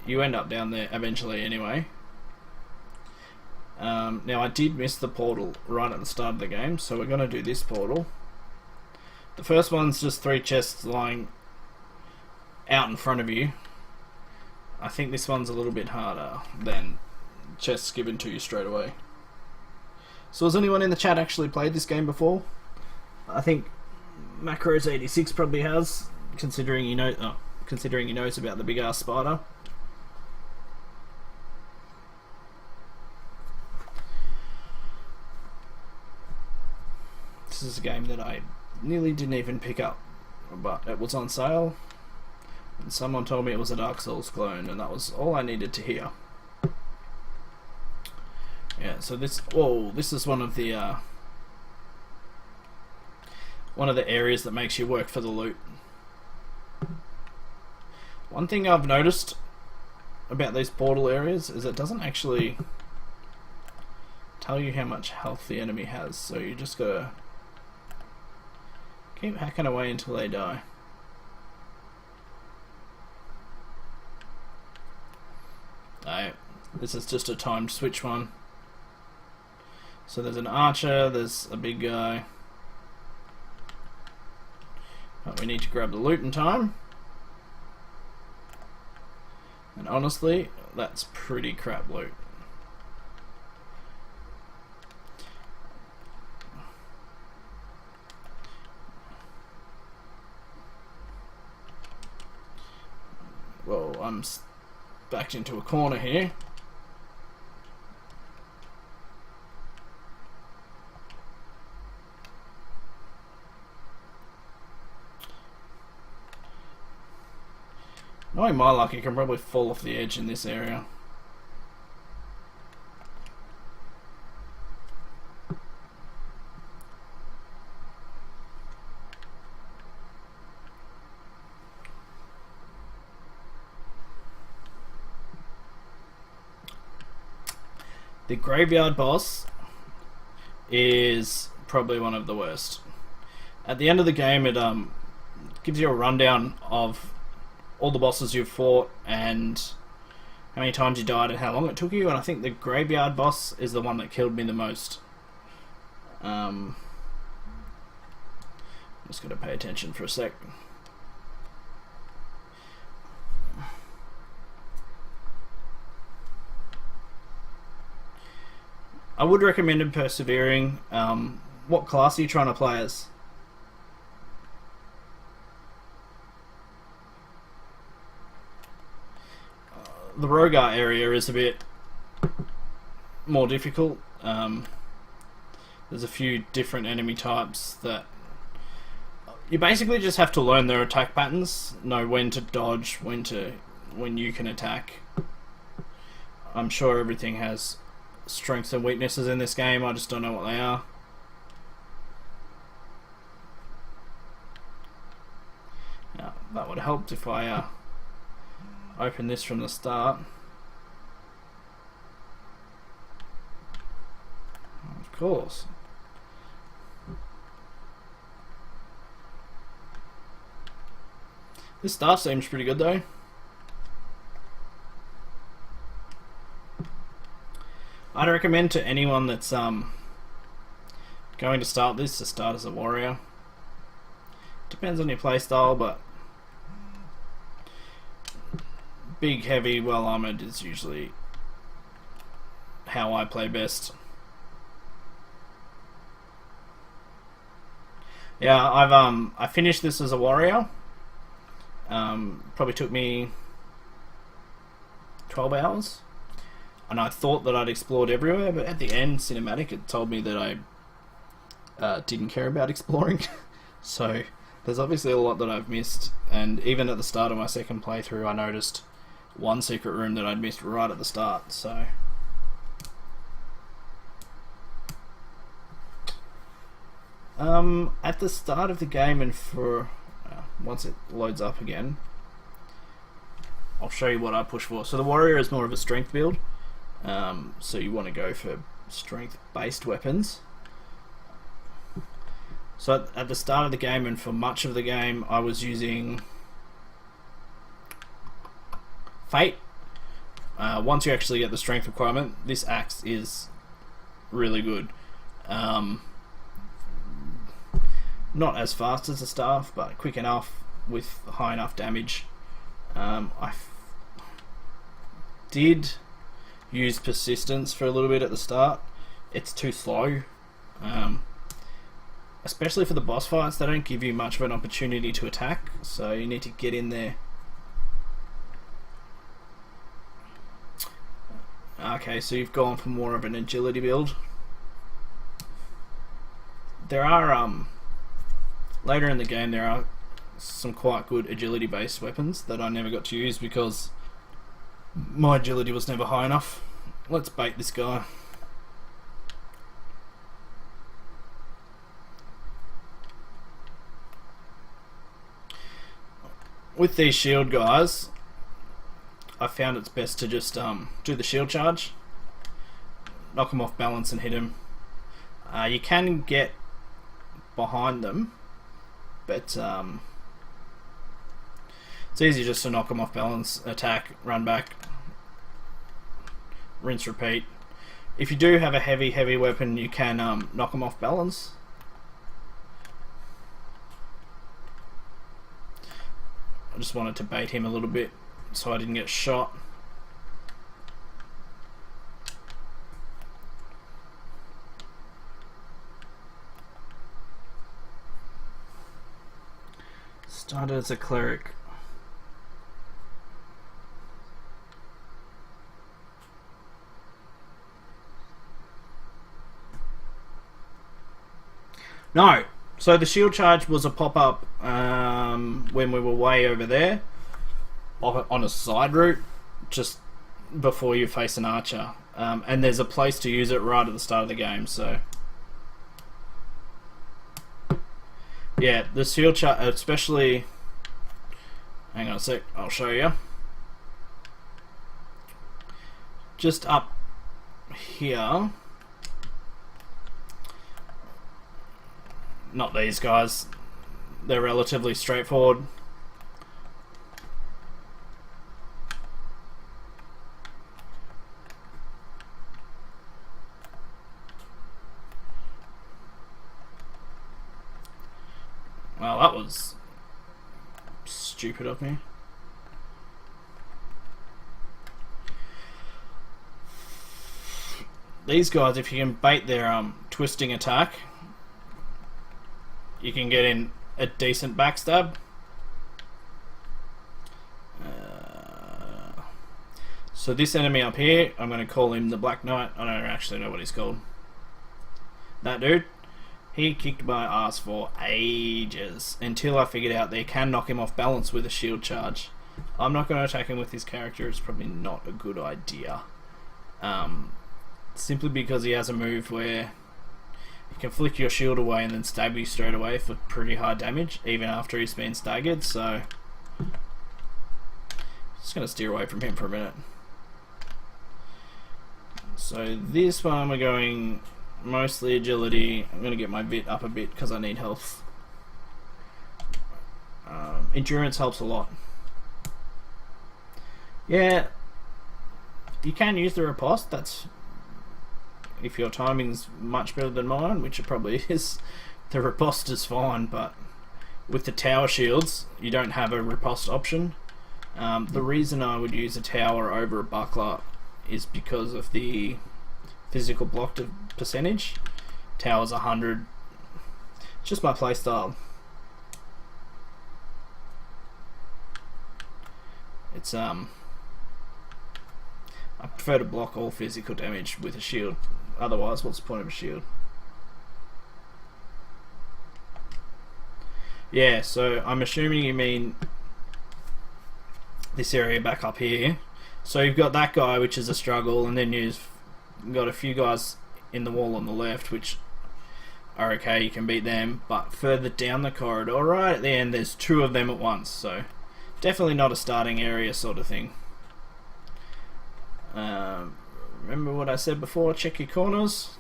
you end up down there eventually anyway. Now I did miss the portal right at the start of the game, so we're going to do this portal. The first one's just 3 chests lying out in front of you. I think this one's a little bit harder than chests given to you straight away. So has anyone in the chat actually played this game before? I think Macros86 probably has, considering he knows about the big ass spider. This is a game that I nearly didn't even pick up, but it was on sale and someone told me it was a Dark Souls clone, and that was all I needed to hear. Yeah, so this is one of the areas that makes you work for the loot. One thing I've noticed about these portal areas is it doesn't actually tell you how much health the enemy has, so you just gotta keep hacking away until they die. Alright, this is just a timed switch one. So there's an archer, there's a big guy. But we need to grab the loot in time. And honestly, that's pretty crap loot. Well, I'm backed into a corner here. Knowing my luck, you can probably fall off the edge in this area. The graveyard boss is probably one of the worst. At the end of the game, it gives you a rundown of all the bosses you've fought and how many times you died and how long it took you, and I think the graveyard boss is the one that killed me the most. I'm just going to pay attention for a sec. I would recommend him persevering. What class are you trying to play as? The Rogar area is a bit more difficult. There's a few different enemy types that you basically just have to learn their attack patterns, know when to dodge, when you can attack. I'm sure everything has strengths and weaknesses in this game, I just don't know what they are. Now, that would have helped if I open this from the start. Of course. This start seems pretty good though. I'd recommend to anyone that's going to start this to start as a warrior. Depends on your playstyle, but big, heavy, well armored is usually how I play best. Yeah, I finished this as a warrior. Probably took me 12 hours. And I thought that I'd explored everywhere, but at the end, cinematic, it told me that I didn't care about exploring. So there's obviously a lot that I've missed, and even at the start of my second playthrough, I noticed one secret room that I'd missed right at the start. So at the start of the game, and for once it loads up again, I'll show you what I push for. So the warrior is more of a strength build. So you want to go for strength-based weapons. So at the start of the game and for much of the game, I was using Fate. Once you actually get the strength requirement, this axe is really good. Not as fast as the staff, but quick enough with high enough damage. I did use persistence for a little bit at the start. It's too slow, especially for the boss fights. They don't give you much of an opportunity to attack, so you need to get in there. Okay, so you've gone for more of an agility build. There are later in the game there are some quite good agility based weapons that I never got to use because my agility was never high enough. Let's bait this guy. With these shield guys, I found it's best to just do the shield charge, knock them off balance and hit them. You can get behind them, but it's easy just to knock them off balance, attack, run back, rinse, repeat. If you do have a heavy weapon, you can knock them off balance. I just wanted to bait him a little bit so I didn't get shot. Started as a cleric. No, so the shield charge was a pop-up when we were way over there on a side route just before you face an archer, and there's a place to use it right at the start of the game. So yeah, the shield charge, especially, hang on a sec, I'll show you. Just up here, not these guys, they're relatively straightforward. Well, that was stupid of me. These guys, if you can bait their twisting attack, you can get in a decent So this enemy up here, I'm going to call him the Black Knight. I don't actually know what he's called. That dude, he kicked my ass for ages until I figured out they can knock him off balance with a shield charge. I'm not going to attack him with his character. It's probably not a good idea. Simply because he has a move where he can flick your shield away and then stab you straight away for pretty high damage, even after he's been staggered. So, just going to steer away from him for a minute. So this one we're going mostly agility. I'm going to get my vit up a bit because I need health. Endurance helps a lot. Yeah, you can use the riposte. That's if your timing's much better than mine, which it probably is. The riposte is fine, but with the tower shields, you don't have a riposte option. The reason I would use a tower over a buckler is because of the physical block percentage. Tower's 100. It's just my playstyle. It's I prefer to block all physical damage with a shield. Otherwise, what's the point of a shield? Yeah, so I'm assuming you mean this area back up here. So you've got that guy, which is a struggle, and then you've got a few guys in the wall on the left, which are okay, you can beat them. But further down the corridor, right at the end, there's two of them at once. So definitely not a starting area sort of thing. Remember what I said before, check your corners.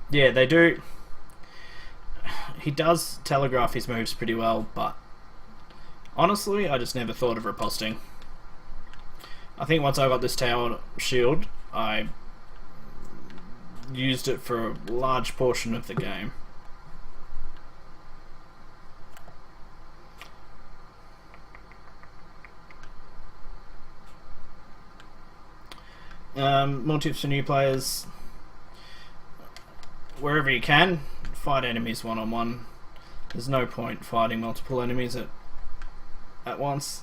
Yeah, they do. He does telegraph his moves pretty well, but honestly, I just never thought of riposting. I think once I got this tower shield, I used it for a large portion of the game. More tips for new players. Wherever you can, fight enemies one-on-one. There's no point fighting multiple enemies at once.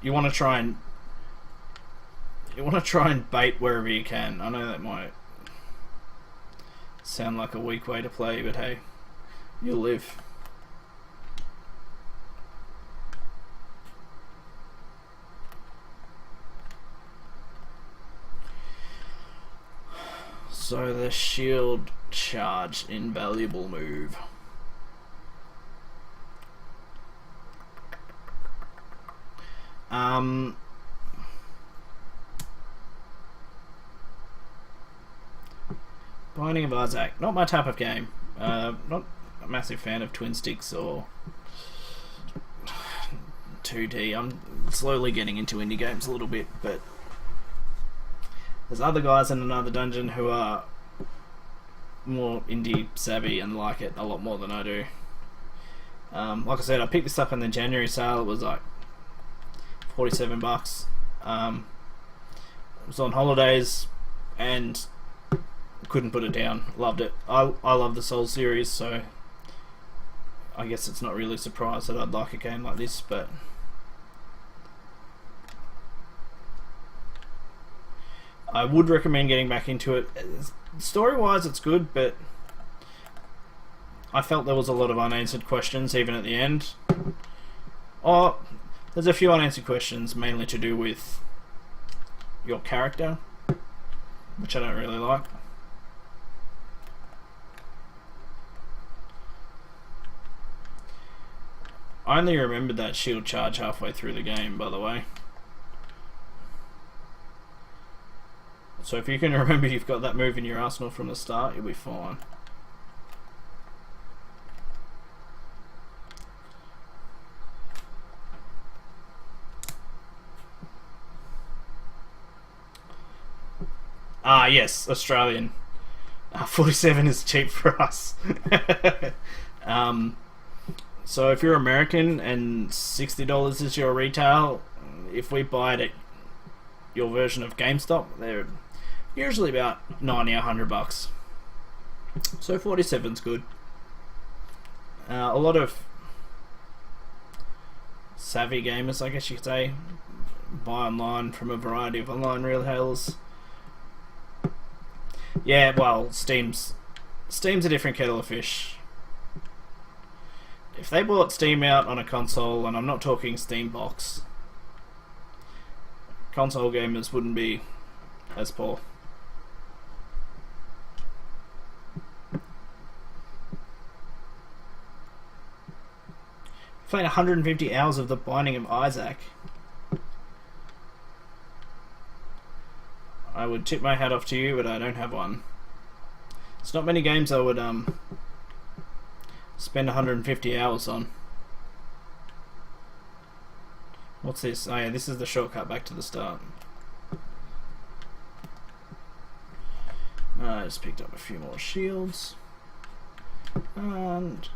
You want to try and bait wherever you can. I know that might sound like a weak way to play, but hey, you'll live. So the shield charge, invaluable move. Binding of Isaac, not my type of game. Not a massive fan of twin sticks or 2D. I'm slowly getting into indie games a little bit, but there's other guys in another dungeon who are more indie savvy and like it a lot more than I do. Like I said, I picked this up in the January sale. It was like $47. I was on holidays and couldn't put it down. Loved it. I love the Soul series, so I guess it's not really a surprise that I'd like a game like this, but I would recommend getting back into it. Story-wise, it's good, but I felt there was a lot of unanswered questions, even at the end. Oh, there's a few unanswered questions, mainly to do with your character, which I don't really like. I only remembered that shield charge halfway through the game, by the way. So if you can remember you've got that move in your arsenal from the start, you'll be fine. Ah, yes, Australian. 47 is cheap for us. um, so if you're American and $60 is your retail, if we buy it at your version of GameStop, they're usually about 90 or $100. So 47's good. A lot of savvy gamers, I guess you could say, buy online from a variety of online retailers. Yeah, well, Steam's a different kettle of fish. If they brought Steam out on a console, and I'm not talking Steam box, console gamers wouldn't be as poor. Played 150 hours of The Binding of Isaac. I would tip my hat off to you, but I don't have one. It's not many games I would spend 150 hours on. What's this? Oh yeah, this is the shortcut back to the start. I just picked up a few more shields. And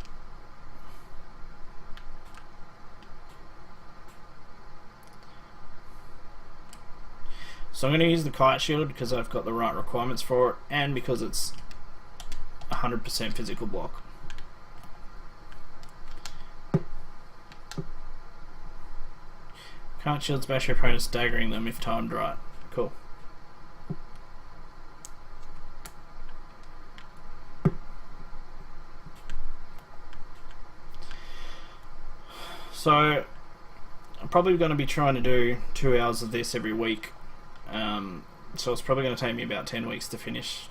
so I'm going to use the kite shield because I've got the right requirements for it, and because it's 100% physical block. Kite shields bash your opponents, staggering them if timed right. Cool. So I'm probably going to be trying to do 2 hours of this every week. So it's probably going to take me about 10 weeks to finish.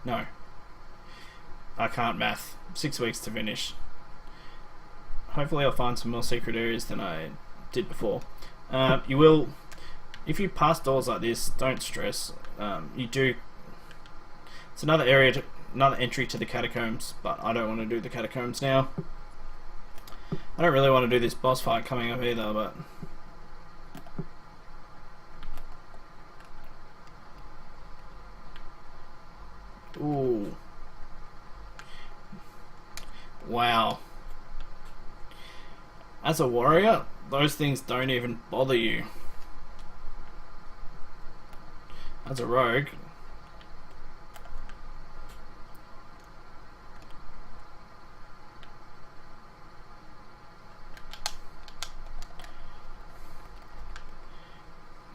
No, I can't math. 6 weeks to finish. Hopefully I'll find some more secret areas than I did before. You will, if you pass doors like this, don't stress. You do. It's another area, another entry to the catacombs, but I don't want to do the catacombs now. I don't really want to do this boss fight coming up either, but ooh. Wow. As a warrior, those things don't even bother you. As a rogue,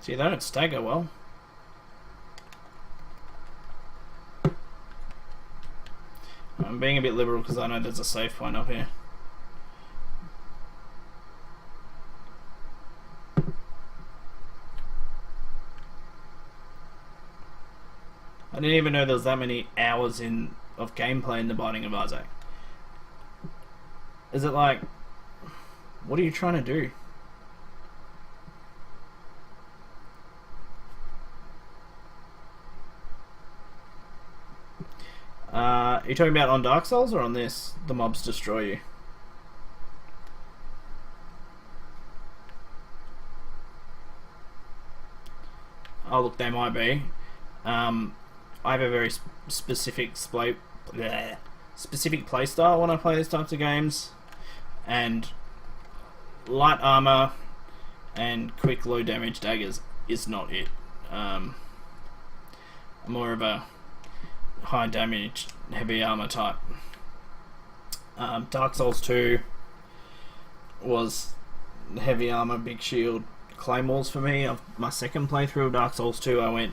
see, they don't stagger well. I'm being a bit liberal because I know there's a safe point up here. I didn't even know there was that many hours of gameplay in The Binding of Isaac. Is it like, what are you trying to do? Are you talking about on Dark Souls or on this? The mobs destroy you. Oh look, they might be. I have a very specific play style when I play these types of games, and light armor and quick low damage daggers is not it. I'm more of a high damage, heavy armor type. Dark Souls 2 was heavy armor, big shield, claymores for me. My second playthrough of Dark Souls 2, I went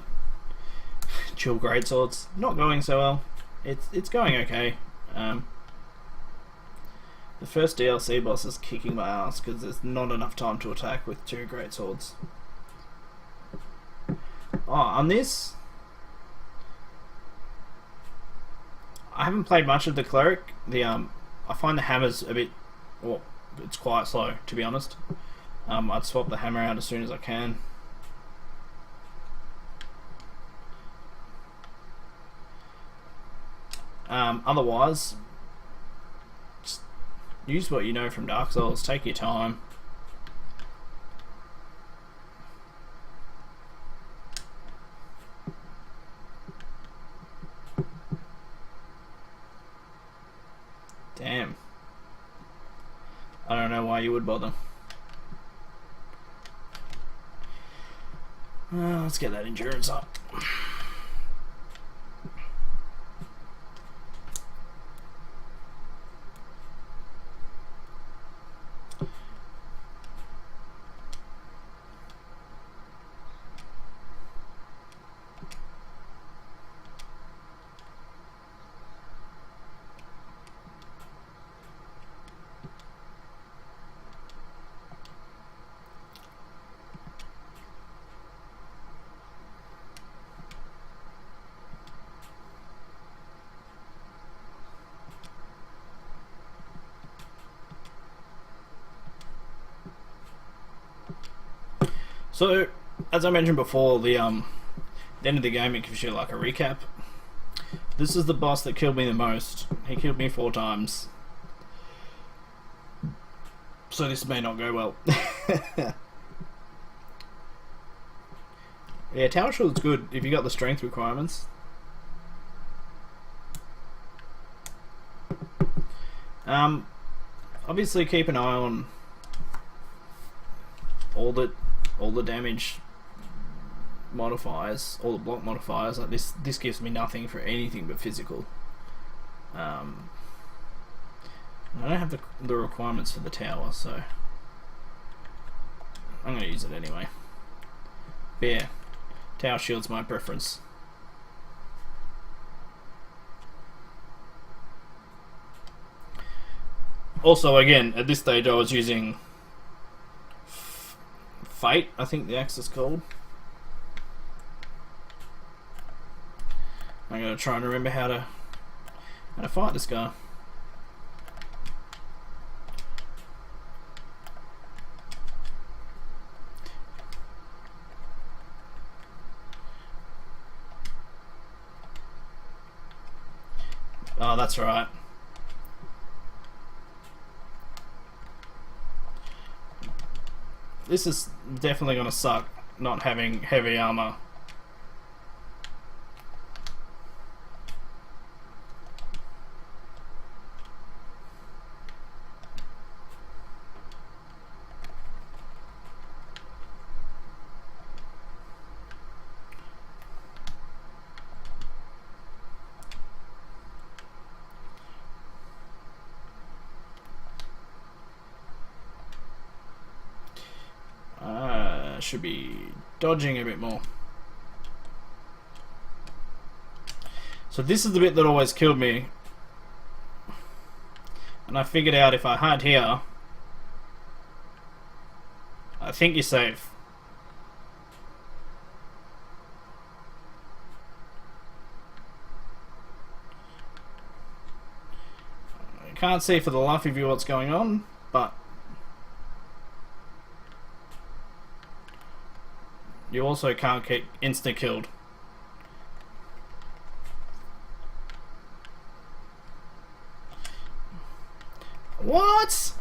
chill greatswords. Not going so well. It's going okay. The first DLC boss is kicking my ass because there's not enough time to attack with 2 greatswords. Oh, on this, I haven't played much of the cleric. I find the hammer's a bit, well, it's quite slow to be honest. I'd swap the hammer out as soon as I can. Otherwise, just use what you know from Dark Souls. Take your time. why you would bother. Let's get that endurance up. So, as I mentioned before, the end of the game it gives you like a recap. This is the boss that killed me the most. He killed me 4 times. So this may not go well. Yeah, Tower Shield's good if you got the strength requirements. Obviously keep an eye on all the damage modifiers, all the block modifiers. Like this gives me nothing for anything but physical. I don't have the requirements for the tower, so I'm going to use it anyway. But yeah, Tower Shield's my preference. Also, again, at this stage I was using Fate, I think the axe is called. I'm going to try and remember how to fight this guy. Oh, that's right. This is definitely going to suck, not having heavy armor. Should be dodging a bit more. So this is the bit that always killed me, and I figured out if I hide here, I think you're safe. I can't see for the life of you what's going on, but you also can't get insta-killed. What?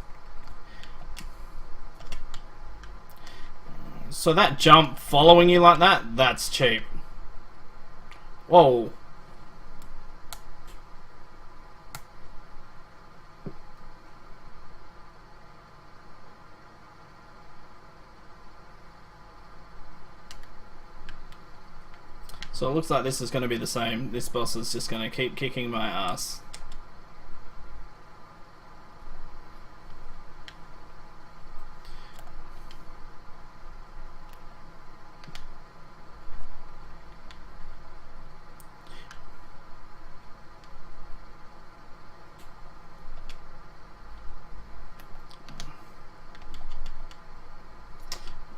So that jump following you like that, that's cheap. Whoa. So it looks like this is going to be the same. This boss is just going to keep kicking my ass.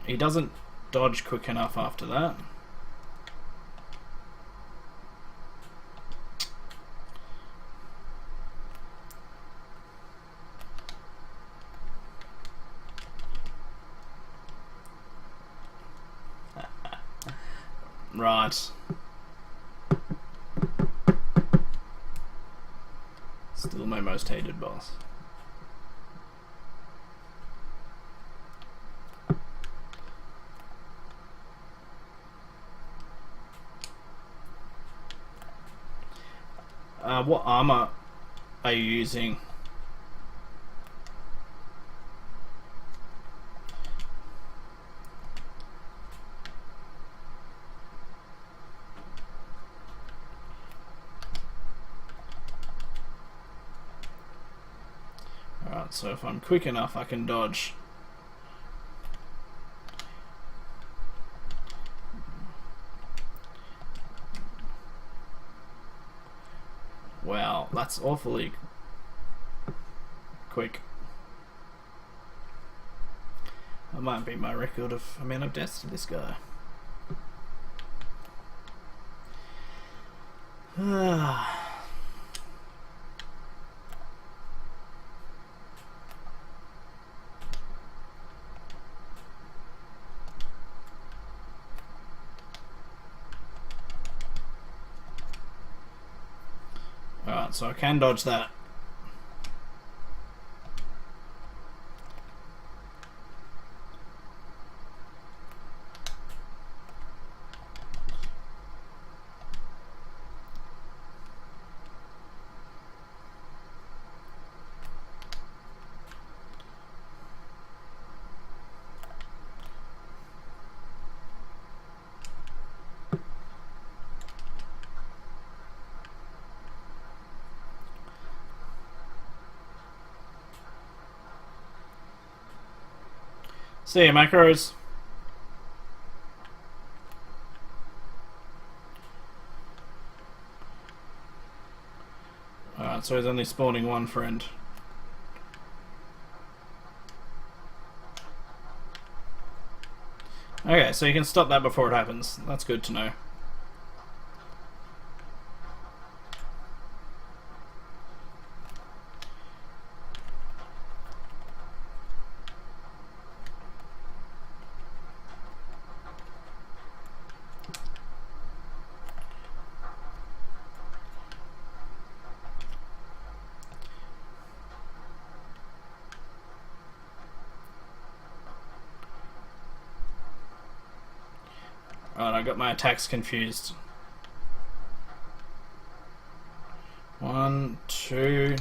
He doesn't dodge quick enough after that. Right. Still my most hated boss. What armor are you using? Alright, so if I'm quick enough, I can dodge. Wow, that's awfully quick. That might be my record of amount of deaths to this guy. Alright, so I can dodge that. See ya, macros. Alright, so he's only spawning one friend. Okay, so you can stop that before it happens. That's good to know. Alright, I got my attacks confused. 1, 2.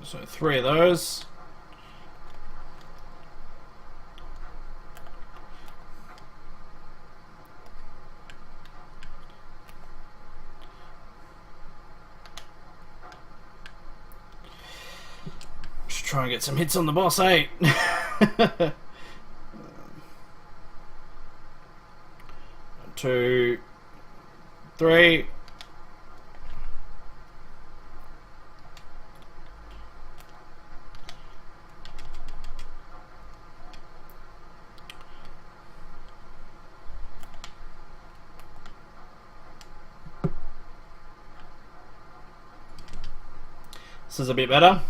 So 3 of those. Just try and get some hits on the boss, eh? 2, 3. This is a bit better.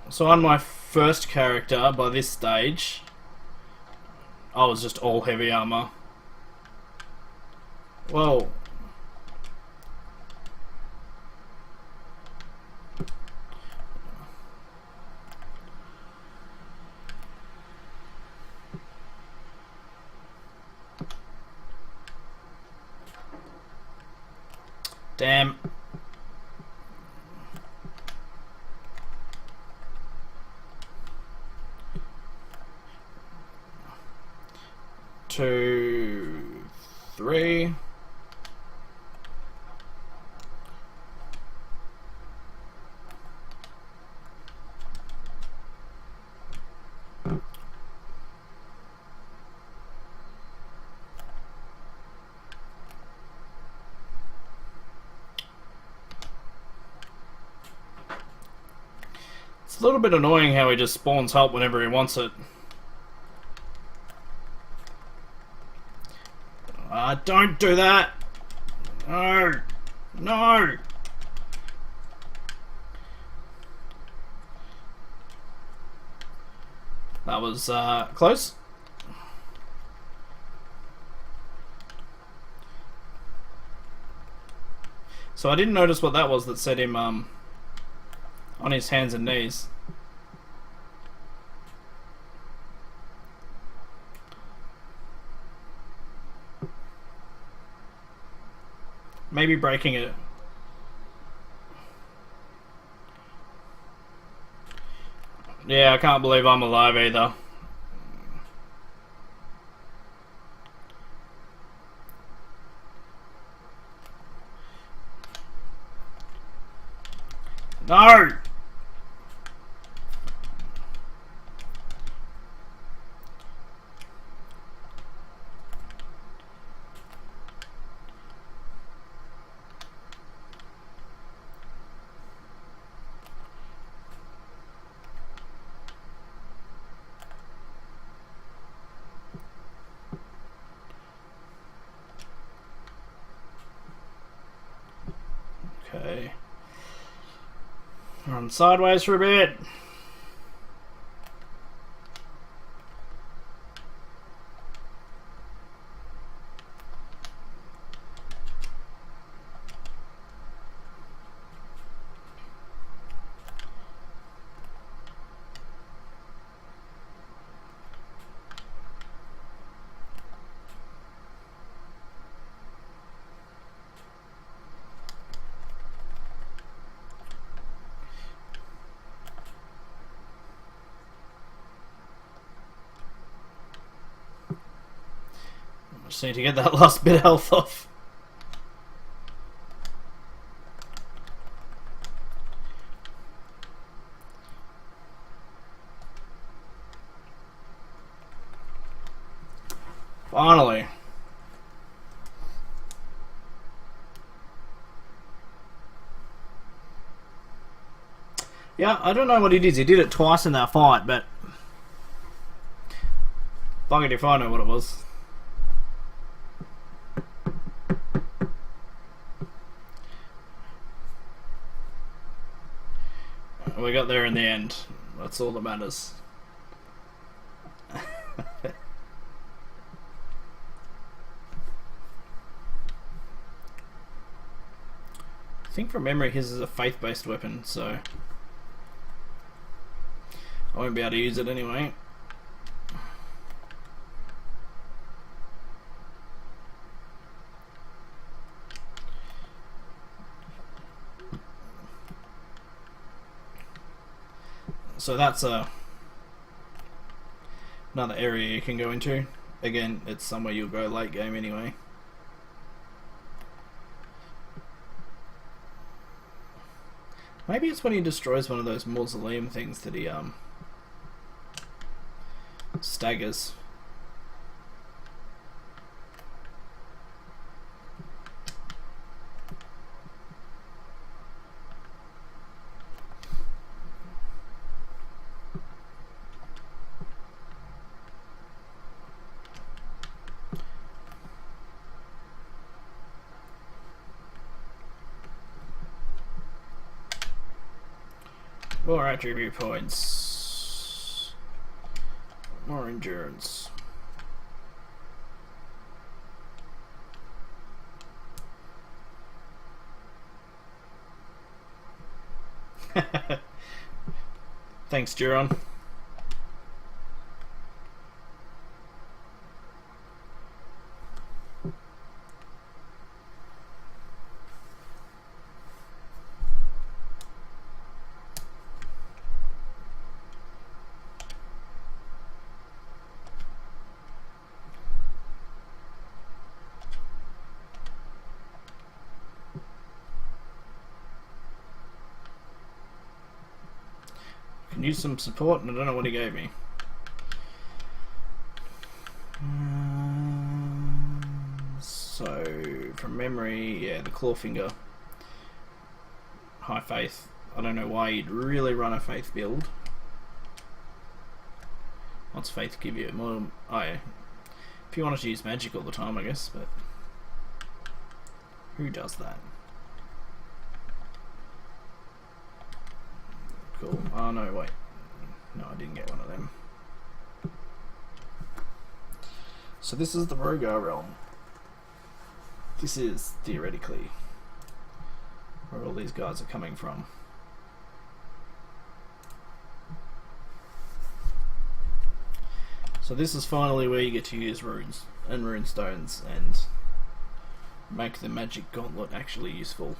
So on my first character, by this stage, I was just all heavy armor. Whoa. Damn. Two, 3. It's a little bit annoying how he just spawns help whenever he wants it. Don't do that! No! No! That was close. So I didn't notice what that was that set him on his hands and knees. Maybe breaking it. Yeah, I can't believe I'm alive either. No! Okay. Run sideways for a bit. Just need to get that last bit of health off. Finally. Yeah, I don't know what he did. He did it twice in that fight, but buggered if I know what it was. We got there in the end. That's all that matters. I think from memory his is a faith-based weapon, so I won't be able to use it anyway. So that's another area you can go into. Again, it's somewhere you'll go late game anyway. Maybe it's when he destroys one of those mausoleum things that he staggers. More attribute points. More endurance. Thanks, Duron. Can use some support, and I don't know what he gave me. So, from memory, yeah, the Clawfinger. High Faith. I don't know why you'd really run a Faith build. What's Faith give you? More, oh yeah. If you wanted to use magic all the time, I guess, but who does that? Cool. Oh no, wait. No, I didn't get one of them. So this is the Rogar realm. This is, theoretically, where all these guys are coming from. So this is finally where you get to use runes and rune stones and make the magic gauntlet actually useful.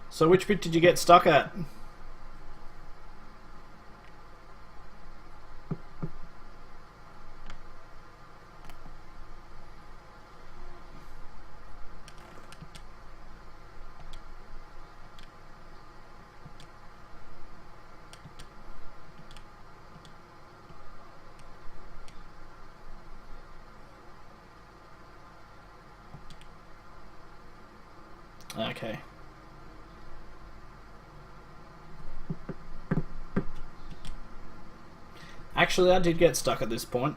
So which bit did you get stuck at? Okay. Actually, I did get stuck at this point.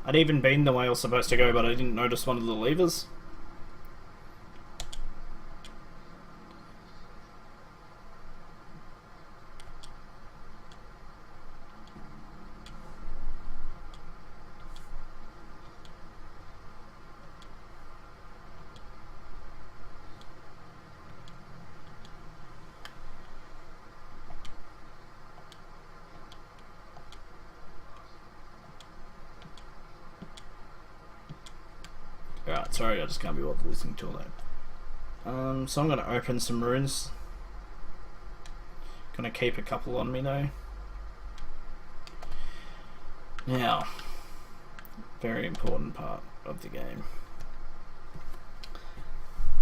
I'd even been the way I was supposed to go, but I didn't notice one of the levers. Alright, sorry, I just can't be bothered listening to all that. So I'm going to open some runes. Going to keep a couple on me though. Now, very important part of the game.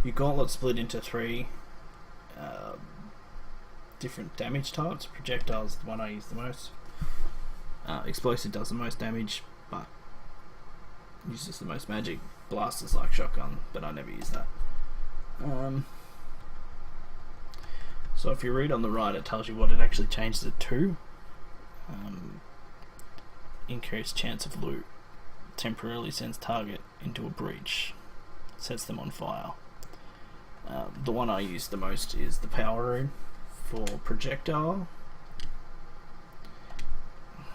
Your gauntlet split into 3 different damage types. Projectile is the one I use the most. Explosive does the most damage, but uses the most magic. Blasters like shotgun, but I never use that. So if you read on the right, it tells you what it actually changes it to. Increased chance of loot. Temporarily sends target into a breach. Sets them on fire. The one I use the most is the power rune for projectile.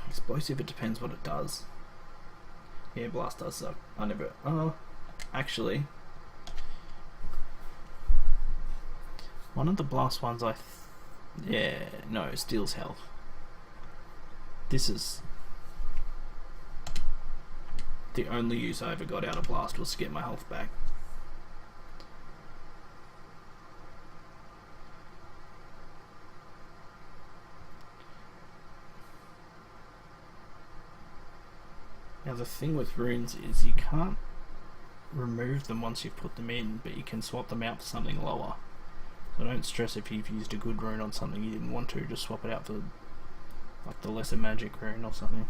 Explosive, it depends what it does. Yeah, blast does suck. I never... actually... one of the blast ones yeah, no, steals health. This is... the only use I ever got out of blast was to get my health back. Now the thing with runes is you can't remove them once you've put them in, but you can swap them out for something lower. So don't stress if you've used a good rune on something you didn't want to, just swap it out for like the lesser magic rune or something.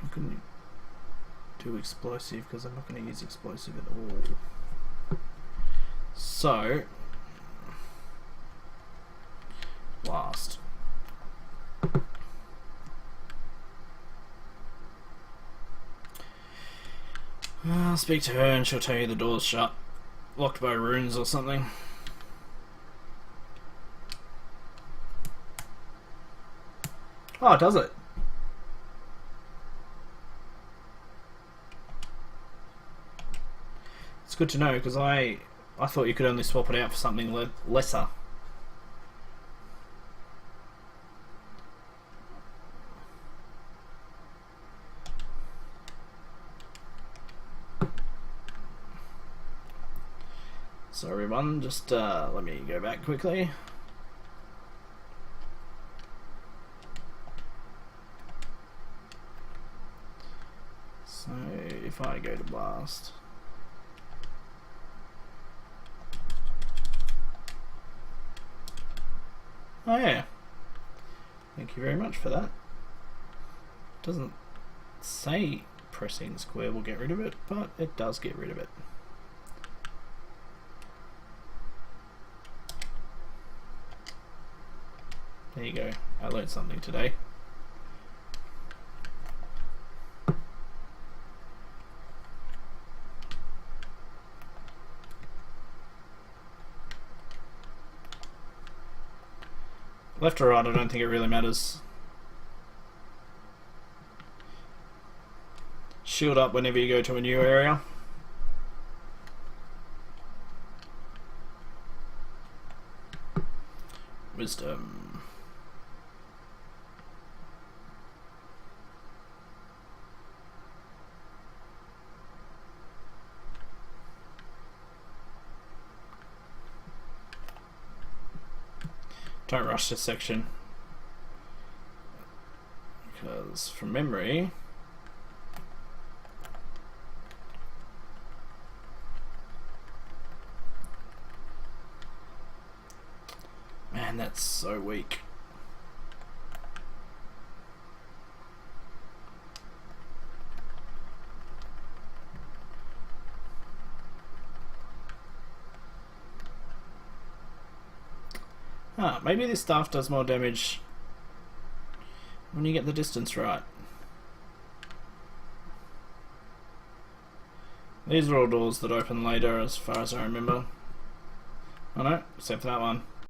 I'm going to do explosive because I'm not going to use explosive at all. So, blast. I'll speak to her and she'll tell you the door's shut. Locked by runes or something. Oh, does it? It's good to know because I thought you could only swap it out for something lesser. So everyone, just let me go back quickly. So if I go to blast, oh yeah, Thank you very much for that. Doesn't say pressing square will get rid of it, but it does get rid of it. There you go. I learned something today. Left or right, I don't think it really matters. Shield up whenever you go to a new area. Wisdom. Don't rush this section, because from memory, man, that's so weak. Maybe this staff does more damage when you get the distance right. These are all doors that open later as far as I remember. Oh no, except for that one.